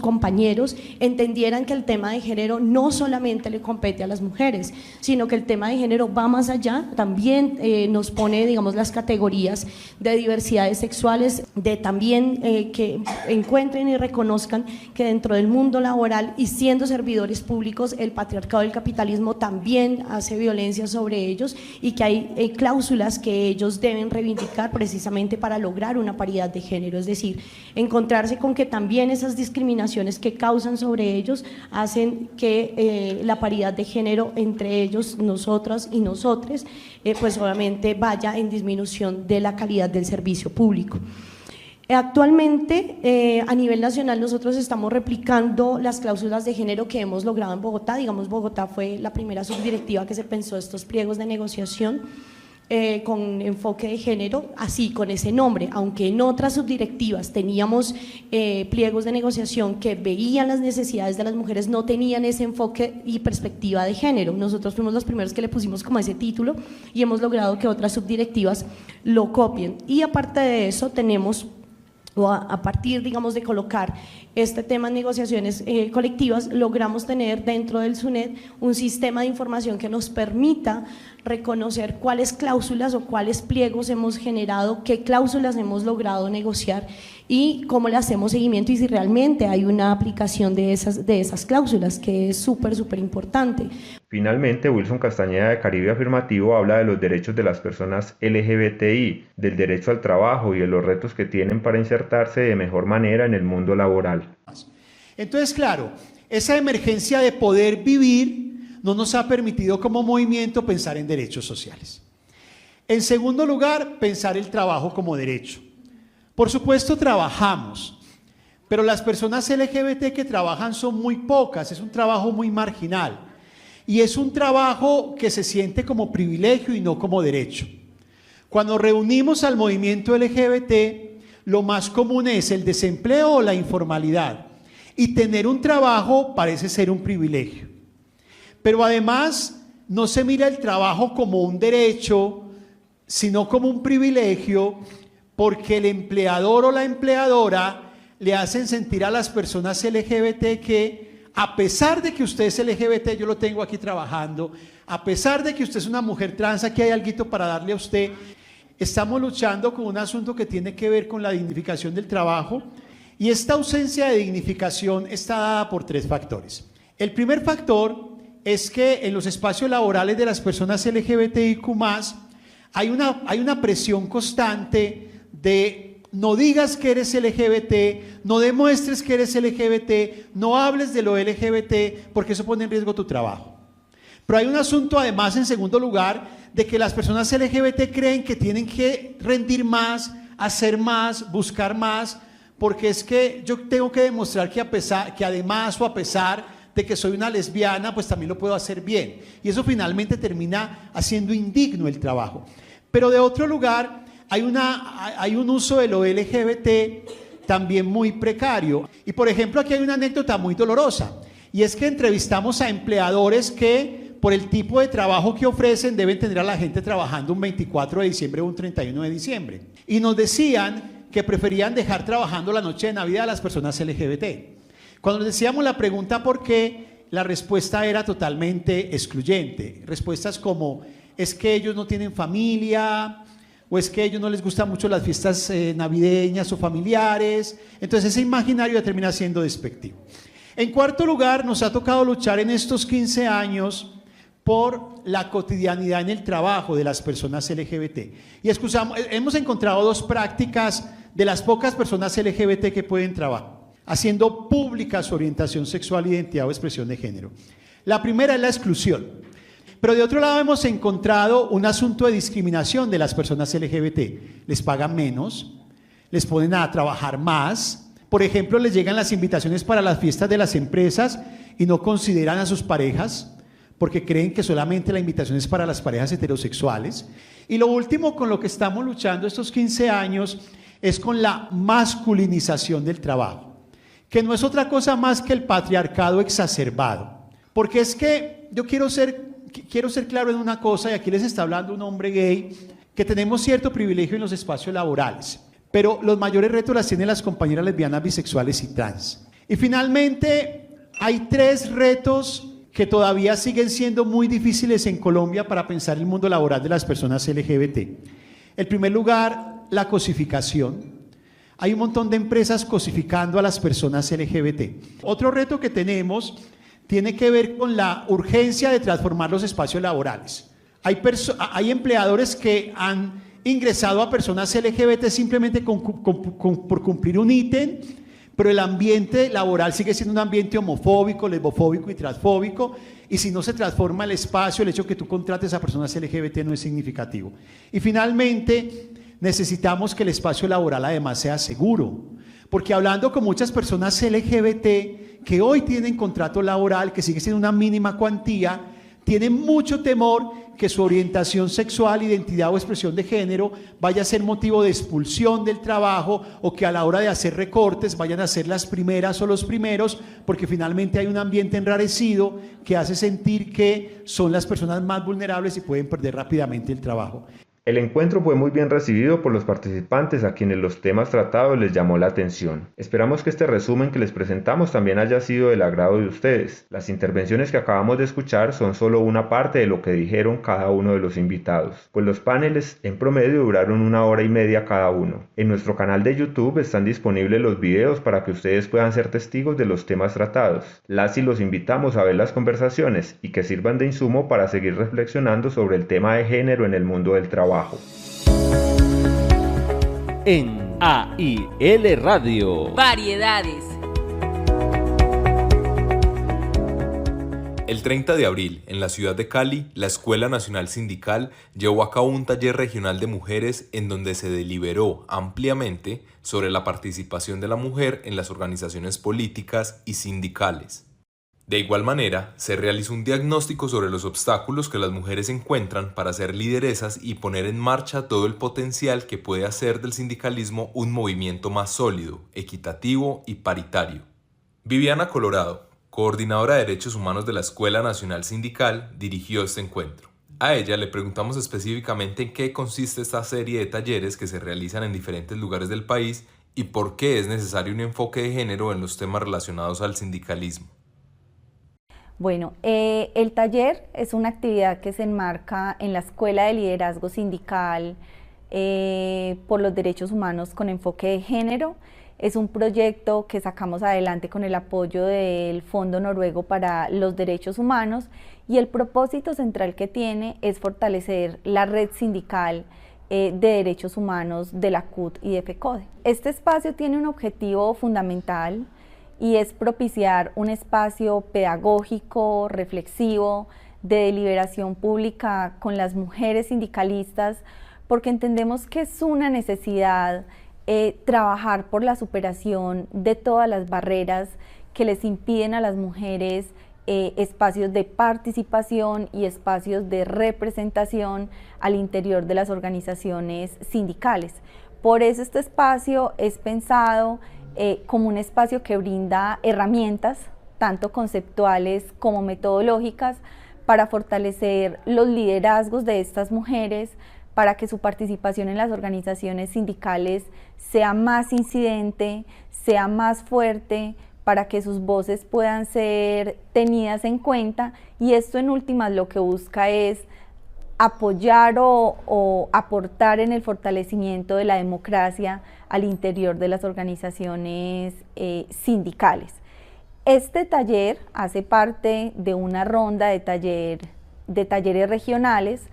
compañeros entendieran que el tema de género no solamente le compete a las mujeres, sino que el tema de género va más allá, también nos pone, digamos, las categorías de diversidades sexuales, de también que encuentren y reconozcan que dentro del mundo laboral y siendo servidores públicos, el patriarcado y el capitalismo también hace violencia sobre ellos, y que hay cláusulas que ellos deben reivindicar precisamente para lograr una paridad de género, es decir, encontrarse con que también esas discriminaciones que causan sobre ellos hacen que la paridad de género entre ellos, nosotras y nosotres, pues obviamente vaya en disminución de la calidad del servicio público. Actualmente, a nivel nacional, nosotros estamos replicando las cláusulas de género que hemos logrado en Bogotá. Digamos, Bogotá fue la primera subdirectiva que se pensó estos pliegos de negociación con enfoque de género, así con ese nombre, aunque en otras subdirectivas teníamos pliegos de negociación que veían las necesidades de las mujeres, no tenían ese enfoque y perspectiva de género. Nosotros fuimos los primeros que le pusimos como ese título y hemos logrado que otras subdirectivas lo copien. Y aparte de eso tenemos o a partir, digamos, de colocar este tema en negociaciones colectivas, logramos tener dentro del SUNED un sistema de información que nos permita reconocer cuáles cláusulas o cuáles pliegos hemos generado, qué cláusulas hemos logrado negociar y cómo le hacemos seguimiento y si realmente hay una aplicación de esas cláusulas, que es súper importante. Finalmente, Wilson Castañeda de Caribe Afirmativo habla de los derechos de las personas LGBTI, del derecho al trabajo y de los retos que tienen para insertarse de mejor manera en el mundo laboral. Entonces, claro, esa emergencia de poder vivir no nos ha permitido como movimiento pensar en derechos sociales. En segundo lugar, pensar el trabajo como derecho. Por supuesto, trabajamos, pero las personas LGBT que trabajan son muy pocas, es un trabajo muy marginal y es un trabajo que se siente como privilegio y no como derecho. Cuando reunimos al movimiento LGBT, lo más común es el desempleo o la informalidad y tener un trabajo parece ser un privilegio. Pero además no se mira el trabajo como un derecho, sino como un privilegio, porque el empleador o la empleadora le hacen sentir a las personas LGBT que a pesar de que usted es LGBT, yo lo tengo aquí trabajando, a pesar de que usted es una mujer trans, aquí hay algo para darle a usted. Estamos luchando con un asunto que tiene que ver con la dignificación del trabajo y esta ausencia de dignificación está dada por 3 factores. El primer factor es que en los espacios laborales de las personas LGBTIQ+, hay una presión constante de no digas que eres LGBT, no demuestres que eres LGBT, no hables de lo LGBT, porque eso pone en riesgo tu trabajo. Pero hay un asunto además, en segundo lugar, de que las personas LGBT creen que tienen que rendir más, hacer más, buscar más, porque es que yo tengo que demostrar que además o a pesar de que soy una lesbiana, pues también lo puedo hacer bien. Y eso finalmente termina haciendo indigno el trabajo. Pero de otro lugar, hay un uso de lo LGBT también muy precario. Y por ejemplo, aquí hay una anécdota muy dolorosa. Y es que entrevistamos a empleadores que, por el tipo de trabajo que ofrecen, deben tener a la gente trabajando un 24 de diciembre o un 31 de diciembre. Y nos decían que preferían dejar trabajando la noche de Navidad a las personas LGBT. Cuando les decíamos la pregunta por qué, la respuesta era totalmente excluyente. Respuestas como, es que ellos no tienen familia, o es que a ellos no les gustan mucho las fiestas navideñas o familiares. Entonces ese imaginario termina siendo despectivo. En cuarto lugar, nos ha tocado luchar en estos 15 años por la cotidianidad en el trabajo de las personas LGBT. Y hemos encontrado 2 prácticas de las pocas personas LGBT que pueden trabajar, haciendo pública su orientación sexual, identidad o expresión de género. La primera es la exclusión. Pero de otro lado hemos encontrado un asunto de discriminación de las personas LGBT. Les pagan menos, les ponen a trabajar más. Por ejemplo, les llegan las invitaciones para las fiestas de las empresas y no consideran a sus parejas porque creen que solamente la invitación es para las parejas heterosexuales. Y lo último con lo que estamos luchando estos 15 años es con la masculinización del trabajo, que no es otra cosa más que el patriarcado exacerbado. Porque es que yo quiero ser claro en una cosa, y aquí les está hablando un hombre gay, que tenemos cierto privilegio en los espacios laborales, pero los mayores retos las tienen las compañeras lesbianas, bisexuales y trans. Y finalmente, hay 3 retos que todavía siguen siendo muy difíciles en Colombia para pensar el mundo laboral de las personas LGBT. En primer lugar, la cosificación. Hay un montón de empresas cosificando a las personas LGBT. Otro reto que tenemos tiene que ver con la urgencia de transformar los espacios laborales. Hay empleadores que han ingresado a personas LGBT simplemente por cumplir un ítem, pero el ambiente laboral sigue siendo un ambiente homofóbico, lesbofóbico y transfóbico, y si no se transforma el espacio, el hecho de que tú contrates a personas LGBT no es significativo. Y finalmente, necesitamos que el espacio laboral además sea seguro, porque hablando con muchas personas LGBT que hoy tienen contrato laboral, que sigue siendo una mínima cuantía, tienen mucho temor que su orientación sexual, identidad o expresión de género vaya a ser motivo de expulsión del trabajo, o que a la hora de hacer recortes vayan a ser las primeras o los primeros, porque finalmente hay un ambiente enrarecido que hace sentir que son las personas más vulnerables y pueden perder rápidamente el trabajo. El encuentro fue muy bien recibido por los participantes a quienes los temas tratados les llamó la atención. Esperamos que este resumen que les presentamos también haya sido del agrado de ustedes. Las intervenciones que acabamos de escuchar son solo una parte de lo que dijeron cada uno de los invitados, pues los paneles en promedio duraron 1 hora y media cada uno. En nuestro canal de YouTube están disponibles los videos para que ustedes puedan ser testigos de los temas tratados. Las y los invitamos a ver las conversaciones y que sirvan de insumo para seguir reflexionando sobre el tema de género en el mundo del trabajo. En AIL Radio. Variedades. El 30 de abril, en la ciudad de Cali, la Escuela Nacional Sindical llevó a cabo un taller regional de mujeres en donde se deliberó ampliamente sobre la participación de la mujer en las organizaciones políticas y sindicales. De igual manera, se realizó un diagnóstico sobre los obstáculos que las mujeres encuentran para ser lideresas y poner en marcha todo el potencial que puede hacer del sindicalismo un movimiento más sólido, equitativo y paritario. Viviana Colorado, coordinadora de Derechos Humanos de la Escuela Nacional Sindical, dirigió este encuentro. A ella le preguntamos específicamente en qué consiste esta serie de talleres que se realizan en diferentes lugares del país y por qué es necesario un enfoque de género en los temas relacionados al sindicalismo. Bueno, el taller es una actividad que se enmarca en la Escuela de Liderazgo Sindical por los Derechos Humanos con enfoque de género. Es un proyecto que sacamos adelante con el apoyo del Fondo Noruego para los Derechos Humanos y el propósito central que tiene es fortalecer la red sindical de derechos humanos de la CUT y de FECODE. Este espacio tiene un objetivo fundamental y es propiciar un espacio pedagógico, reflexivo, de deliberación pública con las mujeres sindicalistas, porque entendemos que es una necesidad trabajar por la superación de todas las barreras que les impiden a las mujeres espacios de participación y espacios de representación al interior de las organizaciones sindicales. Por eso este espacio es pensado como un espacio que brinda herramientas, tanto conceptuales como metodológicas, para fortalecer los liderazgos de estas mujeres, para que su participación en las organizaciones sindicales sea más incidente, sea más fuerte, para que sus voces puedan ser tenidas en cuenta, y esto en últimas lo que busca es apoyar o aportar en el fortalecimiento de la democracia al interior de las organizaciones sindicales. Este taller hace parte de una ronda de talleres regionales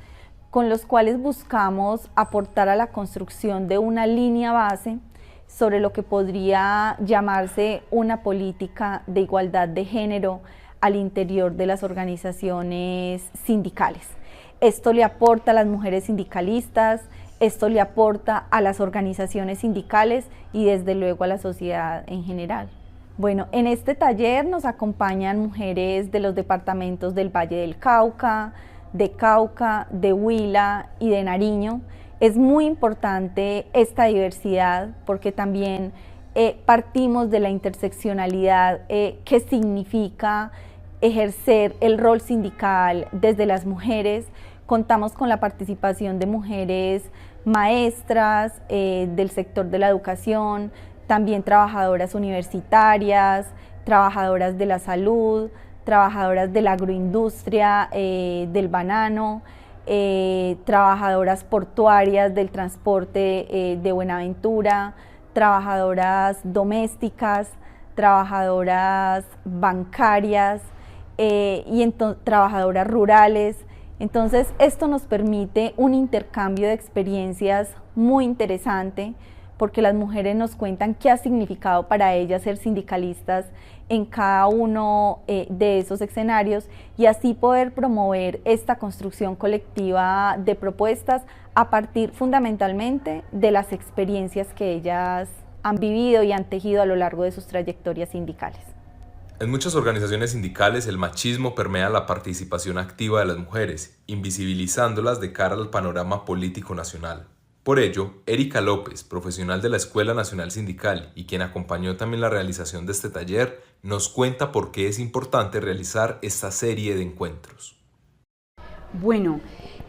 con los cuales buscamos aportar a la construcción de una línea base sobre lo que podría llamarse una política de igualdad de género al interior de las organizaciones sindicales. Esto le aporta a las mujeres sindicalistas, esto le aporta a las organizaciones sindicales y desde luego a la sociedad en general. Bueno, en este taller nos acompañan mujeres de los departamentos del Valle del Cauca, de Huila y de Nariño. Es muy importante esta diversidad porque también partimos de la interseccionalidad que significa ejercer el rol sindical desde las mujeres. Contamos con la participación de mujeres maestras del sector de la educación, también trabajadoras universitarias, trabajadoras de la salud, trabajadoras de la agroindustria, del banano, trabajadoras portuarias del transporte de Buenaventura, trabajadoras domésticas, trabajadoras bancarias y trabajadoras rurales. Entonces esto nos permite un intercambio de experiencias muy interesante porque las mujeres nos cuentan qué ha significado para ellas ser sindicalistas en cada uno de esos escenarios y así poder promover esta construcción colectiva de propuestas a partir fundamentalmente de las experiencias que ellas han vivido y han tejido a lo largo de sus trayectorias sindicales. En muchas organizaciones sindicales el machismo permea la participación activa de las mujeres, invisibilizándolas de cara al panorama político nacional. Por ello, Erika López, profesional de la Escuela Nacional Sindical y quien acompañó también la realización de este taller, nos cuenta por qué es importante realizar esta serie de encuentros. Bueno,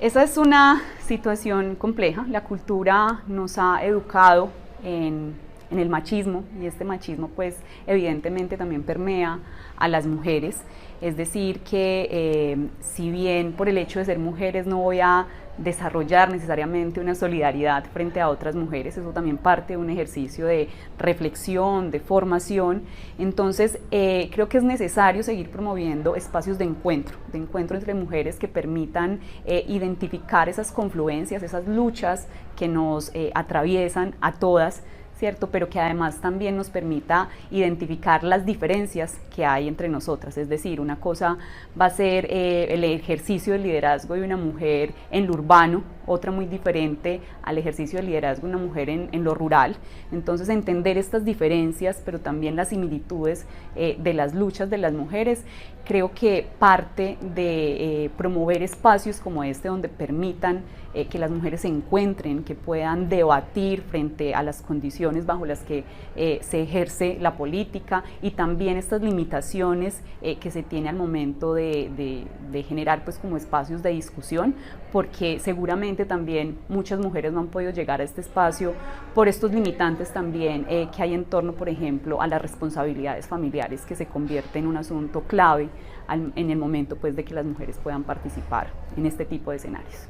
esa es una situación compleja. La cultura nos ha educado en el machismo, y este machismo pues evidentemente también permea a las mujeres. Es decir que si bien por el hecho de ser mujeres no voy a desarrollar necesariamente una solidaridad frente a otras mujeres, eso también parte de un ejercicio de reflexión, de formación. Entonces creo que es necesario seguir promoviendo espacios de encuentro entre mujeres que permitan identificar esas confluencias, esas luchas que nos atraviesan a todas, ¿cierto? Pero que además también nos permita identificar las diferencias que hay entre nosotras. Es decir, una cosa va a ser el ejercicio del liderazgo de una mujer en lo urbano, otra muy diferente al ejercicio del liderazgo de una mujer en lo rural. Entonces, entender estas diferencias, pero también las similitudes de las luchas de las mujeres, creo que parte de promover espacios como este donde permitan que las mujeres se encuentren, que puedan debatir frente a las condiciones bajo las que se ejerce la política, y también estas limitaciones que se tiene al momento de generar pues como espacios de discusión, porque seguramente también muchas mujeres no han podido llegar a este espacio por estos limitantes también que hay en torno, por ejemplo, a las responsabilidades familiares, que se convierte en un asunto clave en el momento pues de que las mujeres puedan participar en este tipo de escenarios.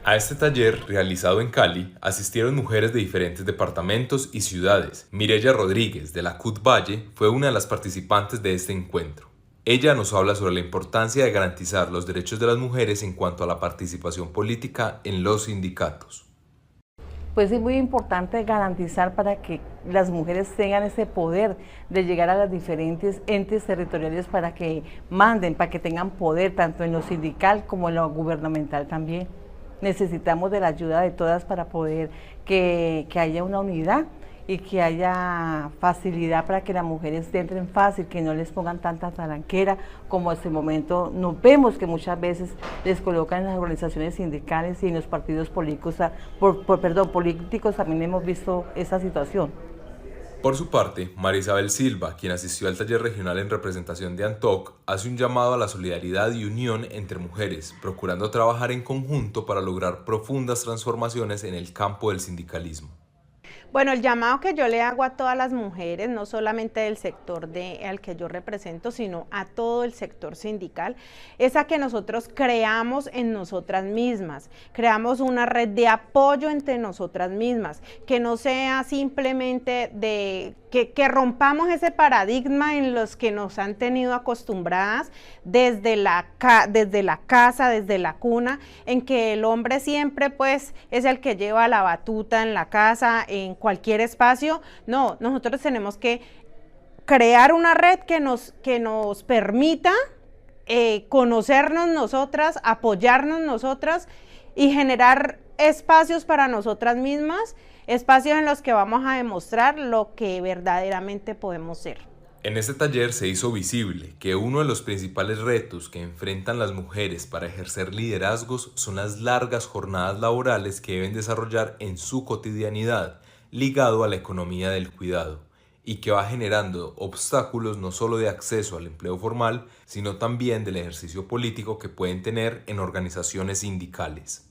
A este taller, realizado en Cali, asistieron mujeres de diferentes departamentos y ciudades. Mireya Rodríguez, de la CUT Valle, fue una de las participantes de este encuentro. Ella nos habla sobre la importancia de garantizar los derechos de las mujeres en cuanto a la participación política en los sindicatos. Pues es muy importante garantizar para que las mujeres tengan ese poder de llegar a los diferentes entes territoriales para que manden, para que tengan poder tanto en lo sindical como en lo gubernamental también. Necesitamos de la ayuda de todas para poder que haya una unidad y que haya facilidad para que las mujeres entren fácil, que no les pongan tanta talanquera como en este momento nos vemos que muchas veces les colocan en las organizaciones sindicales y en los partidos políticos, políticos también hemos visto esa situación. Por su parte, María Isabel Silva, quien asistió al taller regional en representación de ANTOC, hace un llamado a la solidaridad y unión entre mujeres, procurando trabajar en conjunto para lograr profundas transformaciones en el campo del sindicalismo. Bueno, el llamado que yo le hago a todas las mujeres, no solamente del sector al que yo represento, sino a todo el sector sindical, es a que nosotros creamos en nosotras mismas, creamos una red de apoyo entre nosotras mismas, que no sea simplemente de que rompamos ese paradigma en los que nos han tenido acostumbradas desde la casa, desde la cuna, en que el hombre siempre pues es el que lleva la batuta en la casa, en cualquier espacio. No, nosotros tenemos que crear una red que nos permita conocernos nosotras, apoyarnos nosotras y generar espacios para nosotras mismas, espacios en los que vamos a demostrar lo que verdaderamente podemos ser. En este taller se hizo visible que uno de los principales retos que enfrentan las mujeres para ejercer liderazgos son las largas jornadas laborales que deben desarrollar en su cotidianidad, ligado a la economía del cuidado, y que va generando obstáculos no solo de acceso al empleo formal, sino también del ejercicio político que pueden tener en organizaciones sindicales.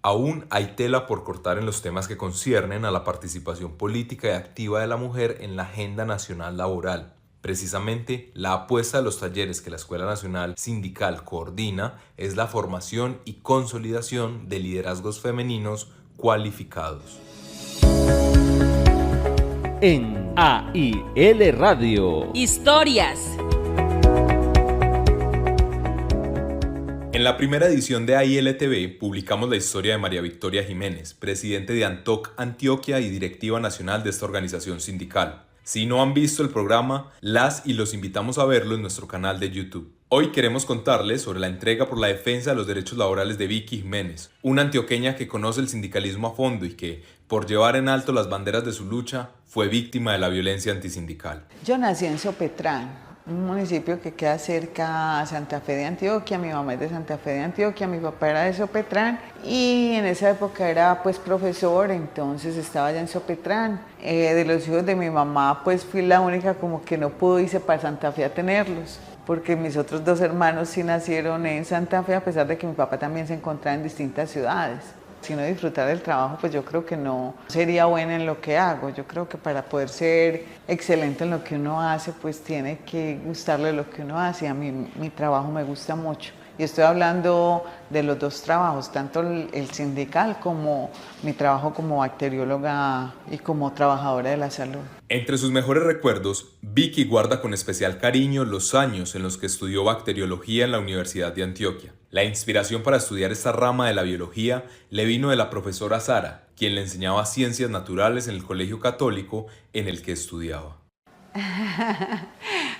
Aún hay tela por cortar en los temas que conciernen a la participación política y activa de la mujer en la agenda nacional laboral. Precisamente, la apuesta de los talleres que la Escuela Nacional Sindical coordina es la formación y consolidación de liderazgos femeninos cualificados. En AIL Radio. Historias. En la primera edición de AIL TV publicamos la historia de María Victoria Jiménez, presidente de ANTOC Antioquia y directiva nacional de esta organización sindical. Si no han visto el programa, las y los invitamos a verlo en nuestro canal de YouTube. Hoy queremos contarles sobre la entrega por la defensa de los derechos laborales de Vicky Jiménez, una antioqueña que conoce el sindicalismo a fondo y que, por llevar en alto las banderas de su lucha, fue víctima de la violencia antisindical. Yo nací en Sopetrán, un municipio que queda cerca a Santa Fe de Antioquia. Mi mamá es de Santa Fe de Antioquia, mi papá era de Sopetrán y en esa época era pues profesor, entonces estaba allá en Sopetrán. De los hijos de mi mamá pues fui la única como que no pudo irse para Santa Fe a tenerlos. porque mis otros 2 hermanos sí nacieron en Santa Fe, a pesar de que mi papá también se encontraba en distintas ciudades. Si no disfrutar del trabajo, pues yo creo que no sería buena en lo que hago. Yo creo que para poder ser excelente en lo que uno hace, pues tiene que gustarle lo que uno hace. A mí mi trabajo me gusta mucho. Y estoy hablando de los 2 trabajos, tanto el sindical como mi trabajo como bacterióloga y como trabajadora de la salud. Entre sus mejores recuerdos, Vicky guarda con especial cariño los años en los que estudió bacteriología en la Universidad de Antioquia. La inspiración para estudiar esta rama de la biología le vino de la profesora Sara, quien le enseñaba ciencias naturales en el colegio católico en el que estudiaba.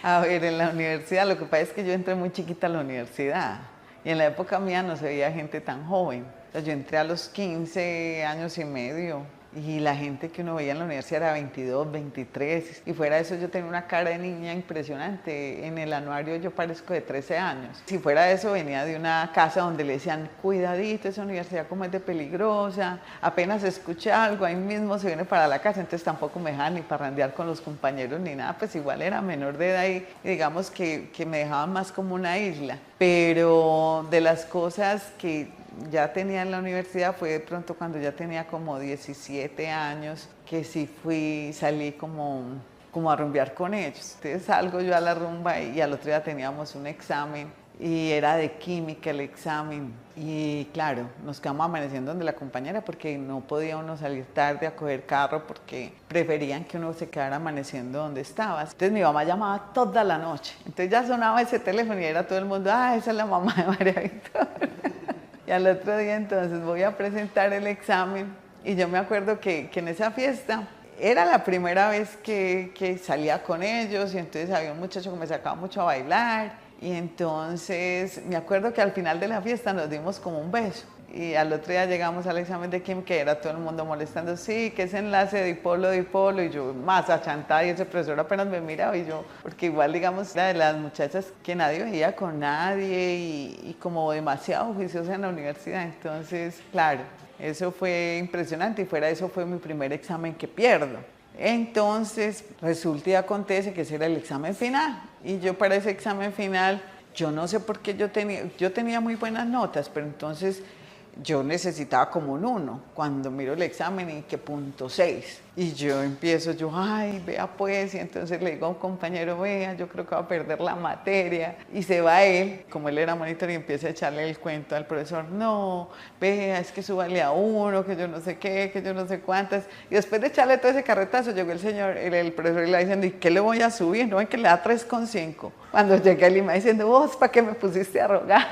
A ver, en la universidad, lo que pasa es que yo entré muy chiquita a la universidad y en la época mía no se veía gente tan joven. Entonces, yo entré a los 15 años y medio y la gente que uno veía en la universidad era 22, 23 y fuera de eso yo tenía una cara de niña impresionante. En el anuario yo parezco de 13 años. Si fuera de eso venía de una casa donde le decían cuidadito, esa universidad como es de peligrosa, apenas escucha algo ahí mismo se viene para la casa, entonces tampoco me dejaban ni parrandear con los compañeros ni nada, pues igual era menor de edad y digamos que me dejaban más como una isla. Pero de las cosas que ya tenía en la universidad fue de pronto cuando ya tenía como 17 años que sí salí como a rumbear con ellos. Entonces salgo yo a la rumba y al otro día teníamos un examen y era de química el examen y claro, nos quedamos amaneciendo donde la compañera porque no podía uno salir tarde a coger carro porque preferían que uno se quedara amaneciendo donde estaba. Entonces mi mamá llamaba toda la noche, entonces ya sonaba ese teléfono y era todo el mundo, esa es la mamá de María Victoria. Y al otro día entonces voy a presentar el examen y yo me acuerdo que en esa fiesta era la primera vez que salía con ellos y entonces había un muchacho que me sacaba mucho a bailar y entonces me acuerdo que al final de la fiesta nos dimos como un beso y al otro día llegamos al examen de química y era todo el mundo molestando, sí, que ese enlace de dipolo y yo más achantada y ese profesor apenas me miraba y yo, porque igual digamos era de las muchachas que nadie veía con nadie y como demasiado juiciosa en la universidad, entonces claro, eso fue impresionante y fuera de eso fue mi primer examen que pierdo. Entonces resulta y acontece que ese era el examen final y yo para ese examen final, yo no sé por qué yo tenía muy buenas notas, pero entonces yo necesitaba como un 1 cuando miro el examen y que .6 y yo empiezo, ay, vea pues, y entonces le digo a un compañero, vea, yo creo que va a perder la materia y se va él, como él era monitor y empieza a echarle el cuento al profesor, no, vea, es que súbale a 1, que yo no sé qué, que yo no sé cuántas y después de echarle todo ese carretazo llegó el señor, el profesor y le diciendo, ¿y qué le voy a subir? No, es que le da 3,5 cuando llegué a Lima diciendo, vos, ¿para qué me pusiste a rogar?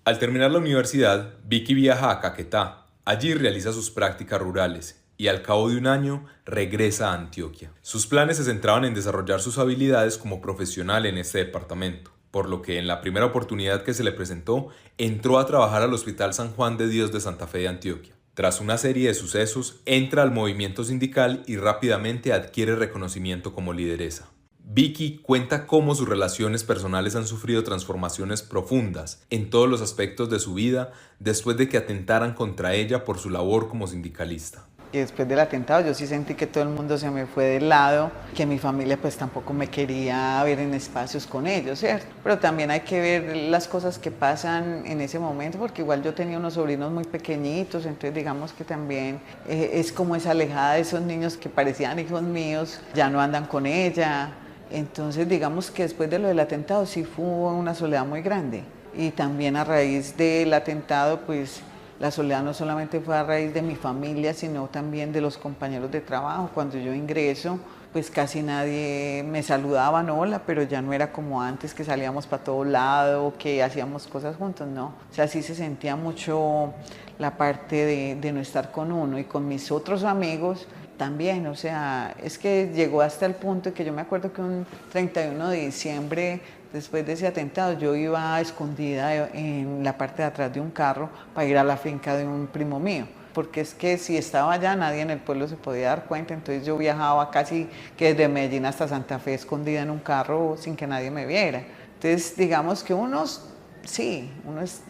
Al terminar la universidad, Vicky viaja a Caquetá. Allí realiza sus prácticas rurales y al cabo de un año regresa a Antioquia. Sus planes se centraban en desarrollar sus habilidades como profesional en este departamento, por lo que en la primera oportunidad que se le presentó, entró a trabajar al Hospital San Juan de Dios de Santa Fe de Antioquia. Tras una serie de sucesos, entra al movimiento sindical y rápidamente adquiere reconocimiento como lideresa. Vicky cuenta cómo sus relaciones personales han sufrido transformaciones profundas en todos los aspectos de su vida después de que atentaran contra ella por su labor como sindicalista. Y después del atentado yo sí sentí que todo el mundo se me fue del lado, que mi familia pues tampoco me quería ver en espacios con ellos, ¿cierto? Pero también hay que ver las cosas que pasan en ese momento, porque igual yo tenía unos sobrinos muy pequeñitos, entonces digamos que también es como esa alejada de esos niños que parecían hijos míos, ya no andan con ella. Entonces digamos que después de lo del atentado sí fue una soledad muy grande y también a raíz del atentado pues la soledad no solamente fue a raíz de mi familia sino también de los compañeros de trabajo. Cuando yo ingreso pues casi nadie me saludaba, no, hola, pero ya no era como antes que salíamos para todo lado, que hacíamos cosas juntos, no. O sea, sí se sentía mucho la parte de no estar con uno y con mis otros amigos también, o sea, es que llegó hasta el punto que yo me acuerdo que un 31 de diciembre, después de ese atentado, yo iba escondida en la parte de atrás de un carro para ir a la finca de un primo mío, porque es que si estaba allá nadie en el pueblo se podía dar cuenta, entonces yo viajaba casi que desde Medellín hasta Santa Fe escondida en un carro sin que nadie me viera. Entonces digamos que unos sí,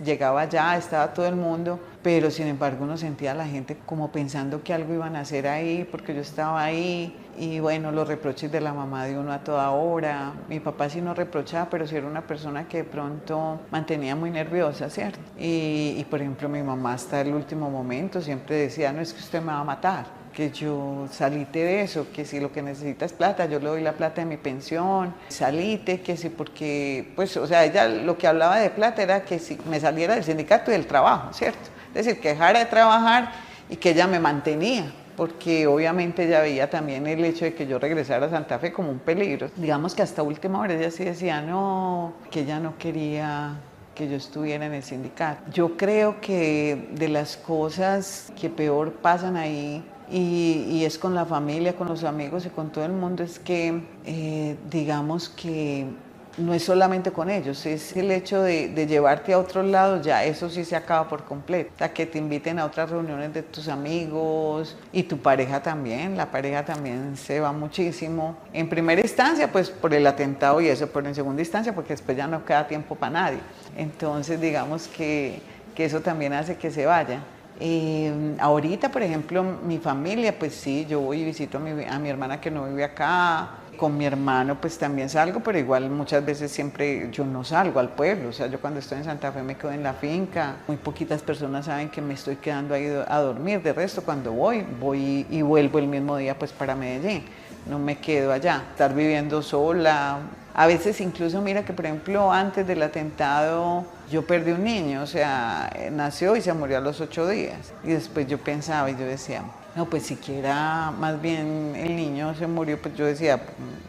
llegaba allá, estaba todo el mundo, pero sin embargo uno sentía a la gente como pensando que algo iban a hacer ahí, porque yo estaba ahí, y bueno, los reproches de la mamá de uno a toda hora. Mi papá sí no reprochaba, pero sí era una persona que de pronto mantenía muy nerviosa, ¿cierto? Y por ejemplo, mi mamá hasta el último momento siempre decía, no, es que usted me va a matar, que yo salite de eso, que si lo que necesita es plata, yo le doy la plata de mi pensión, salite, que si porque, pues, o sea, ella lo que hablaba de plata era que si me saliera del sindicato y del trabajo, ¿cierto? Es decir, que dejara de trabajar y que ella me mantenía, porque obviamente ella veía también el hecho de que yo regresara a Santa Fe como un peligro. Digamos que hasta última hora ella sí decía, no, que ella no quería que yo estuviera en el sindicato. Yo creo que de las cosas que peor pasan ahí, y es con la familia, con los amigos y con todo el mundo, es que digamos que no es solamente con ellos, es el hecho de llevarte a otros lados, ya eso sí se acaba por completo. O sea, que te inviten a otras reuniones de tus amigos y tu pareja también, la pareja también se va muchísimo. En primera instancia, pues por el atentado y eso, pero en segunda instancia porque después ya no queda tiempo para nadie. Entonces digamos que eso también hace que se vaya. Ahorita, por ejemplo, mi familia, pues sí, yo voy y visito a mi hermana que no vive acá. Con mi hermano pues también salgo, pero igual muchas veces siempre yo no salgo al pueblo. O sea, yo cuando estoy en Santa Fe me quedo en la finca. Muy poquitas personas saben que me estoy quedando ahí a dormir. De resto, cuando voy y vuelvo el mismo día pues para Medellín. No me quedo allá. Estar viviendo sola. A veces incluso, mira que por ejemplo antes del atentado yo perdí un niño, o sea, nació y se murió a los 8 días. Y después yo pensaba y yo decía, no, pues siquiera más bien el niño se murió, pues yo decía,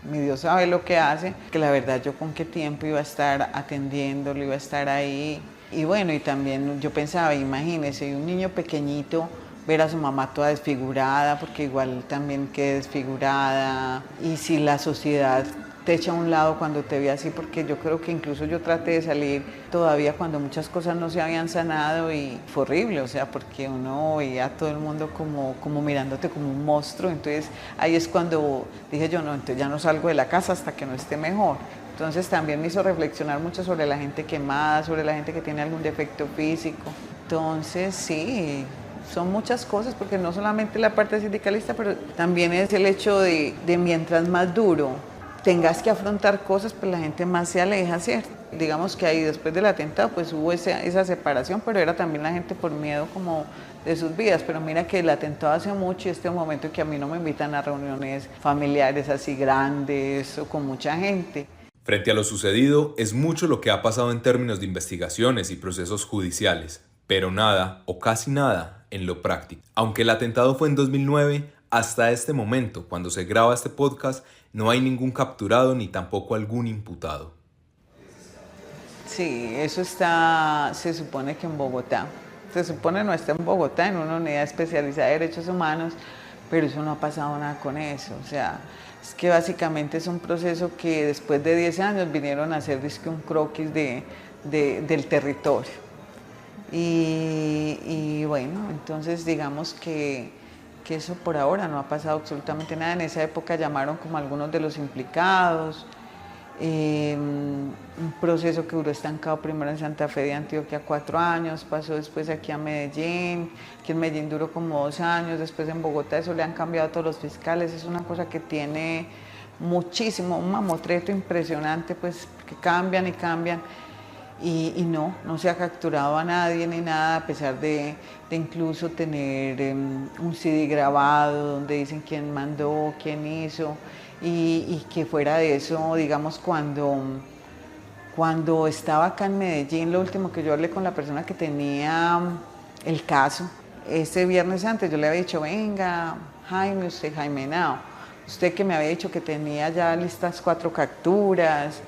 mi Dios sabe lo que hace, que la verdad yo con qué tiempo iba a estar atendiéndolo, iba a estar ahí. Y bueno, y también yo pensaba, imagínese, un niño pequeñito, ver a su mamá toda desfigurada, porque igual también quedé desfigurada, y si la sociedad te echa a un lado cuando te ve así, porque yo creo que incluso yo traté de salir todavía cuando muchas cosas no se habían sanado y fue horrible, o sea, porque uno veía a todo el mundo como mirándote como un monstruo. Entonces ahí es cuando dije yo, no, entonces ya no salgo de la casa hasta que no esté mejor. Entonces también me hizo reflexionar mucho sobre la gente quemada, sobre la gente que tiene algún defecto físico. Entonces sí, son muchas cosas, porque no solamente la parte sindicalista, pero también es el hecho de mientras más duro tengas que afrontar cosas, pues la gente más se aleja, ¿cierto? Digamos que ahí después del atentado pues hubo esa separación, pero era también la gente por miedo como de sus vidas. Pero mira que el atentado hace mucho, y este momento que a mí no me invitan a reuniones familiares así grandes o con mucha gente. Frente a lo sucedido, es mucho lo que ha pasado en términos de investigaciones y procesos judiciales, pero nada o casi nada en lo práctico. Aunque el atentado fue en 2009, hasta este momento, cuando se graba este podcast, no hay ningún capturado ni tampoco algún imputado. Sí, eso se supone que en Bogotá. Se supone no está en Bogotá, en una unidad especializada de derechos humanos, pero eso no ha pasado nada con eso. O sea, es que básicamente es un proceso que después de 10 años vinieron a hacer un croquis del territorio. Y bueno, entonces digamos que eso por ahora no ha pasado absolutamente nada. En esa época llamaron como algunos de los implicados, un proceso que duró estancado primero en Santa Fe de Antioquia 4 años, pasó después aquí a Medellín, que en Medellín duró como 2 años, después en Bogotá eso le han cambiado a todos los fiscales. Es una cosa que tiene muchísimo, un mamotreto impresionante, pues que cambian y cambian. Y no se ha capturado a nadie ni nada, a pesar de incluso tener un CD grabado donde dicen quién mandó, quién hizo, y que fuera de eso, digamos, cuando estaba acá en Medellín, lo último que yo hablé con la persona que tenía el caso, ese viernes antes yo le había dicho, venga, Jaime, usted Jaime Henao, usted que me había dicho que tenía ya listas 4 capturas,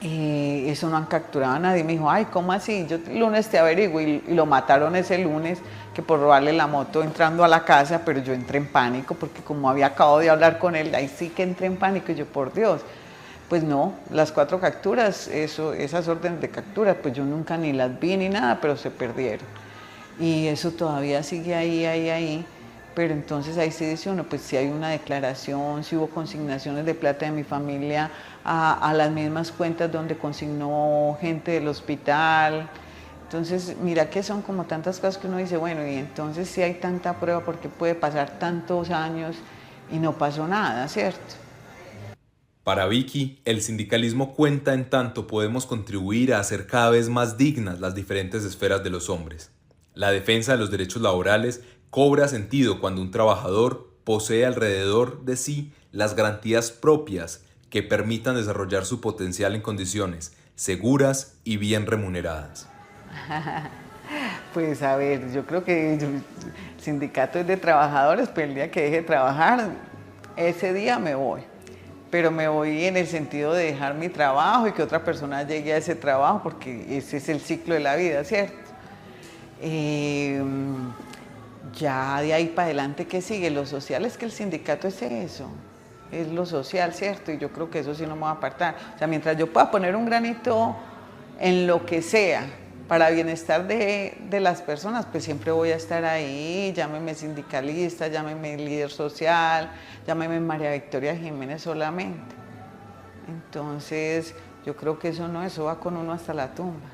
eso no han capturado a nadie. Me dijo, ay, ¿cómo así? Yo el lunes te averiguo, y lo mataron ese lunes, que por robarle la moto entrando a la casa, pero yo entré en pánico, porque como había acabado de hablar con él, ahí sí que entré en pánico, y yo, por Dios, pues no, las 4 capturas, esas órdenes de captura, pues yo nunca ni las vi ni nada, pero se perdieron. Y eso todavía sigue ahí, pero entonces ahí sí dice uno, pues si hay una declaración, si hubo consignaciones de plata de mi familia a las mismas cuentas donde consignó gente del hospital. Entonces, mira que son como tantas cosas que uno dice, bueno, y entonces si hay tanta prueba, ¿por qué puede pasar tantos años y no pasó nada, cierto? Para Vicky, el sindicalismo cuenta en tanto podemos contribuir a hacer cada vez más dignas las diferentes esferas de los hombres. La defensa de los derechos laborales cobra sentido cuando un trabajador posee alrededor de sí las garantías propias que permitan desarrollar su potencial en condiciones seguras y bien remuneradas. Pues a ver, yo creo que el sindicato es de trabajadores, pero el día que deje de trabajar, ese día me voy. Pero me voy en el sentido de dejar mi trabajo y que otra persona llegue a ese trabajo, porque ese es el ciclo de la vida, ¿cierto? Ya de ahí para adelante, ¿qué sigue? Lo social es que el sindicato es eso, es lo social, ¿cierto? Y yo creo que eso sí no me va a apartar. O sea, mientras yo pueda poner un granito en lo que sea, para bienestar de las personas, pues siempre voy a estar ahí, llámeme sindicalista, llámeme líder social, llámeme María Victoria Jiménez solamente. Entonces, yo creo que eso va con uno hasta la tumba.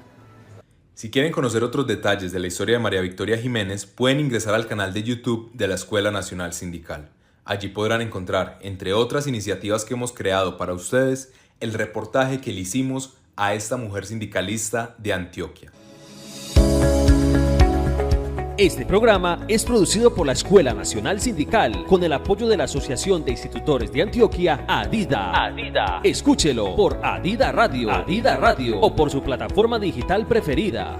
Si quieren conocer otros detalles de la historia de María Victoria Jiménez, pueden ingresar al canal de YouTube de la Escuela Nacional Sindical. Allí podrán encontrar, entre otras iniciativas que hemos creado para ustedes, el reportaje que le hicimos a esta mujer sindicalista de Antioquia. Este programa es producido por la Escuela Nacional Sindical con el apoyo de la Asociación de Institutores de Antioquia, ADIDA. Escúchelo por ADIDA Radio o por su plataforma digital preferida.